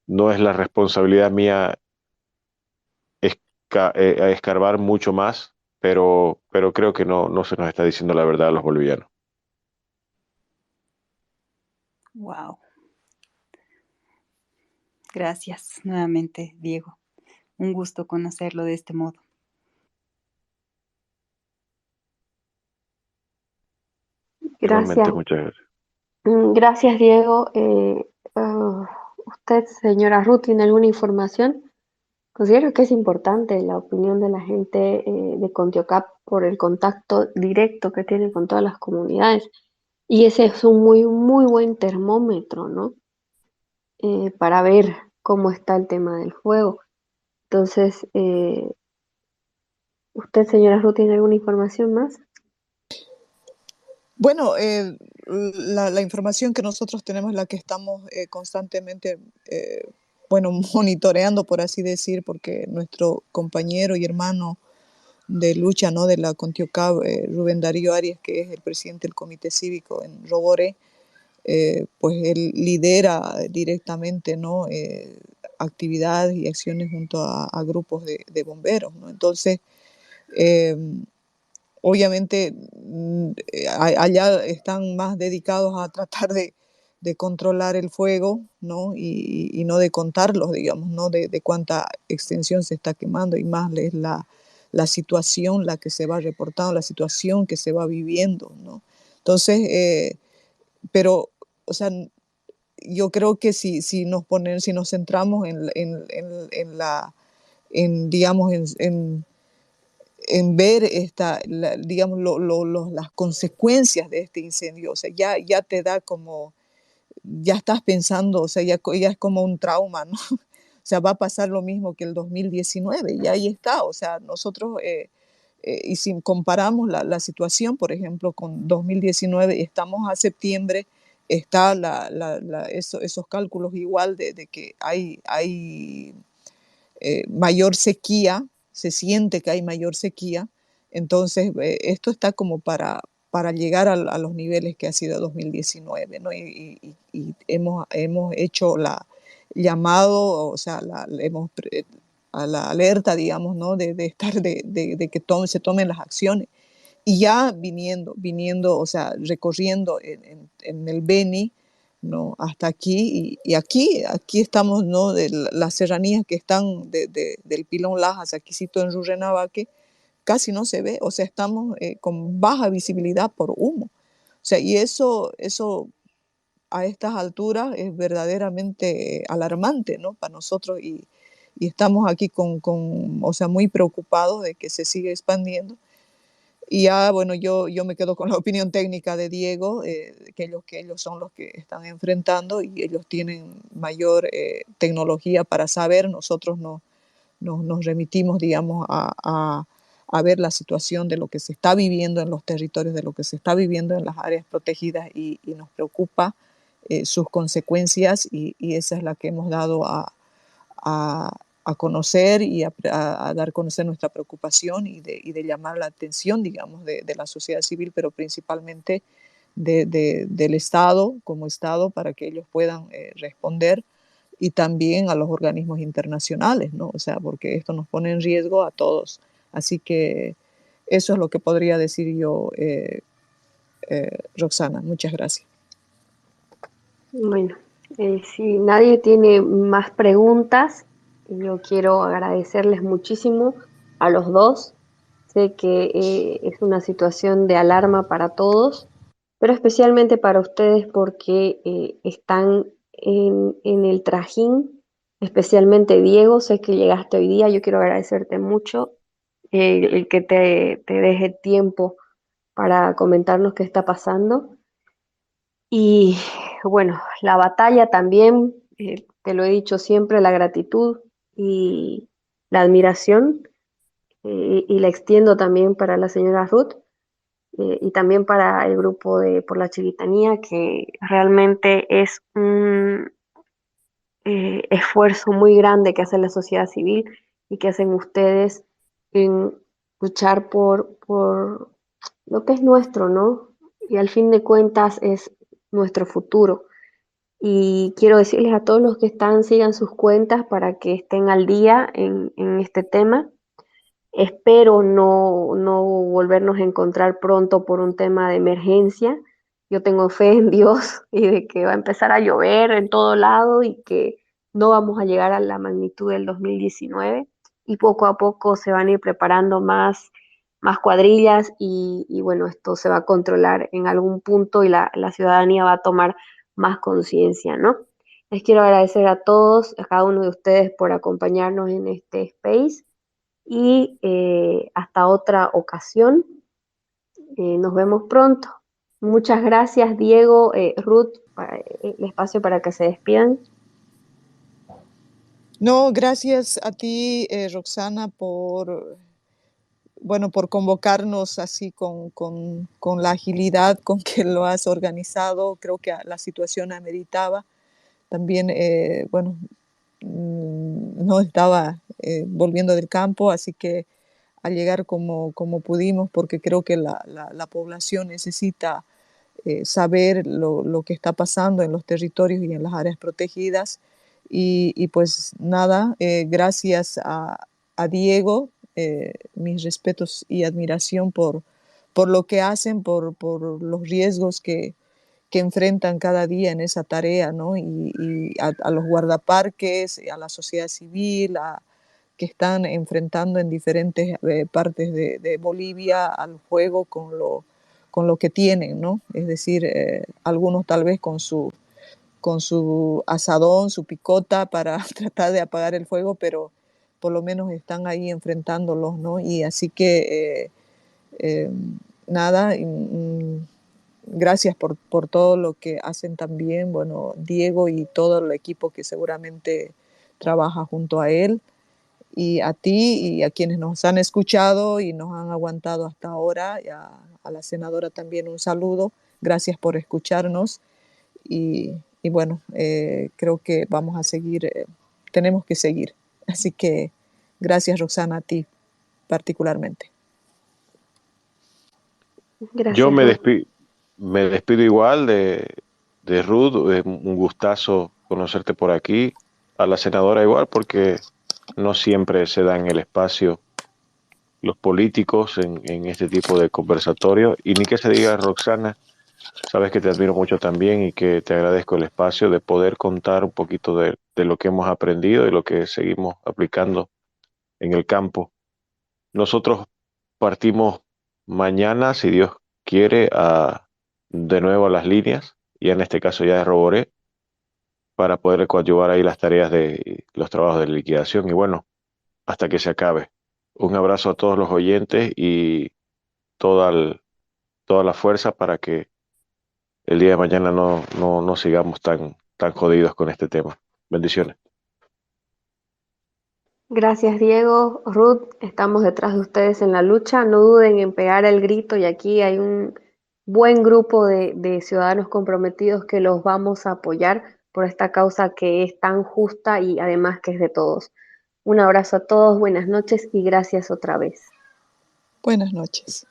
No es la responsabilidad mía escarbar mucho más, pero creo que no se nos está diciendo la verdad a los bolivianos. Wow. Gracias nuevamente, Diego. Un gusto conocerlo de este modo. Igualmente, Gracias. muchas gracias. Gracias, Diego. ¿Usted, señora Ruth, tiene alguna información? Considero que es importante la opinión de la gente de Contiocap por el contacto directo que tiene con todas las comunidades. Y ese es un muy, muy buen termómetro, ¿no? Para ver cómo está el tema del fuego. Entonces, ¿usted, señora Ruth, tiene alguna información más? Bueno, la información que nosotros tenemos es la que estamos constantemente, bueno, monitoreando, por así decir, porque nuestro compañero y hermano de lucha, ¿no?, de la Contiocab, Rubén Darío Arias, que es el presidente del comité cívico en Roboré, pues él lidera directamente, ¿no?, actividades y acciones junto a grupos de bomberos, ¿no? Entonces, eh, obviamente allá están más dedicados a tratar de controlar el fuego, ¿no? Y no de contarlos, digamos, ¿no? De cuánta extensión se está quemando, y más es la situación la que se va reportando, la situación que se va viviendo, ¿no? Entonces, pero, o sea, yo creo que si nos centramos digamos, en ver digamos, las consecuencias de este incendio. O sea, ya te da como, ya estás pensando, o sea, ya es como un trauma, ¿no? O sea, va a pasar lo mismo que el 2019, y ahí está. O sea, nosotros, y si comparamos la situación, por ejemplo, con 2019, estamos a septiembre, está esos cálculos igual de que hay mayor sequía, se siente que hay mayor sequía. Entonces, esto está como para llegar a los niveles que ha sido 2019, ¿no? Y hemos hecho la llamado, o sea, hemos a la alerta, digamos, ¿no? De que se tomen las acciones. Y ya viniendo, o sea, recorriendo en el Beni, ¿no? Hasta aquí, y aquí estamos, ¿no? De las serranías que están del Pilón Lajas, aquícito en Rurrenabaque, casi no se ve, o sea, estamos con baja visibilidad por humo. O sea, y eso a estas alturas es verdaderamente alarmante, ¿no? Para nosotros, y estamos aquí o sea, muy preocupados de que se siga expandiendo. Y ya, bueno, yo me quedo con la opinión técnica de Diego, que ellos son los que están enfrentando y ellos tienen mayor tecnología para saber. Nosotros nos remitimos, digamos, a ver la situación de lo que se está viviendo en los territorios, de lo que se está viviendo en las áreas protegidas, y nos preocupa sus consecuencias, y esa es la que hemos dado a, a conocer y a dar a conocer nuestra preocupación, y de llamar la atención, digamos, de la sociedad civil, pero principalmente del Estado como Estado, para que ellos puedan responder, y también a los organismos internacionales, ¿no? O sea, porque esto nos pone en riesgo a todos. Así que eso es lo que podría decir yo, Roxana. Muchas gracias. Bueno, si nadie tiene más preguntas, yo quiero agradecerles muchísimo a los dos. Sé que es una situación de alarma para todos, pero especialmente para ustedes porque están en el trajín, especialmente Diego. Sé que llegaste hoy día, yo quiero agradecerte mucho el que te deje tiempo para comentarnos qué está pasando. Y bueno, la batalla también, te lo he dicho siempre, la gratitud y la admiración, y la extiendo también para la señora Ruth, y también para el grupo de Por la Chiquitanía, que realmente es un esfuerzo muy grande que hace la sociedad civil y que hacen ustedes en luchar por lo que es nuestro, ¿no? Y al fin de cuentas es nuestro futuro. Y quiero decirles a todos los que están, sigan sus cuentas para que estén al día en este tema. Espero no volvernos a encontrar pronto por un tema de emergencia. Yo tengo fe en Dios y de que va a empezar a llover en todo lado y que no vamos a llegar a la magnitud del 2019, y poco a poco se van a ir preparando más cuadrillas, y bueno, esto se va a controlar en algún punto y la ciudadanía va a tomar más conciencia, ¿no? Les quiero agradecer a todos, a cada uno de ustedes por acompañarnos en este space, y hasta otra ocasión. Nos vemos pronto. Muchas gracias, Diego, Ruth, el espacio para que se despidan. No, gracias a ti, Roxana, bueno, por convocarnos así con la agilidad con que lo has organizado. Creo que la situación ameritaba. También, bueno, no estaba volviendo del campo, así que al llegar como pudimos, porque creo que la población necesita saber lo que está pasando en los territorios y en las áreas protegidas. Y pues nada, gracias a Diego, mis respetos y admiración por lo que hacen, por los riesgos que enfrentan cada día en esa tarea, ¿no? Y a los guardaparques, a la sociedad civil, que están enfrentando en diferentes partes de Bolivia al fuego con lo que tienen, ¿no? Es decir, algunos tal vez con su asadón, su picota para tratar de apagar el fuego, pero por lo menos están ahí enfrentándolos, ¿no? Y así que eh, nada, gracias por todo lo que hacen también, bueno, Diego y todo el equipo que seguramente trabaja junto a él, y a ti y a quienes nos han escuchado y nos han aguantado hasta ahora, y a la senadora también un saludo. Gracias por escucharnos, y bueno, creo que vamos a seguir, tenemos que seguir. Así que gracias, Roxana, a ti particularmente. Yo Gracias, Ruth. me despido igual de Ruth, un gustazo conocerte por aquí, a la senadora igual, porque no siempre se dan el espacio los políticos en este tipo de conversatorios, y ni que se diga, Roxana, sabes que te admiro mucho también y que te agradezco el espacio de poder contar un poquito de lo que hemos aprendido y lo que seguimos aplicando en el campo. Nosotros partimos mañana, si Dios quiere, de nuevo a las líneas, y en este caso ya de Roboré, para poder coadyuvar ahí las tareas de los trabajos de liquidación y bueno, hasta que se acabe. Un abrazo a todos los oyentes y toda, toda la fuerza para que el día de mañana no sigamos tan jodidos con este tema. Bendiciones. Gracias, Diego. Ruth, estamos detrás de ustedes en la lucha. No duden en pegar el grito y aquí hay un buen grupo de ciudadanos comprometidos que los vamos a apoyar por esta causa que es tan justa y además que es de todos. Un abrazo a todos, buenas noches y gracias otra vez. Buenas noches.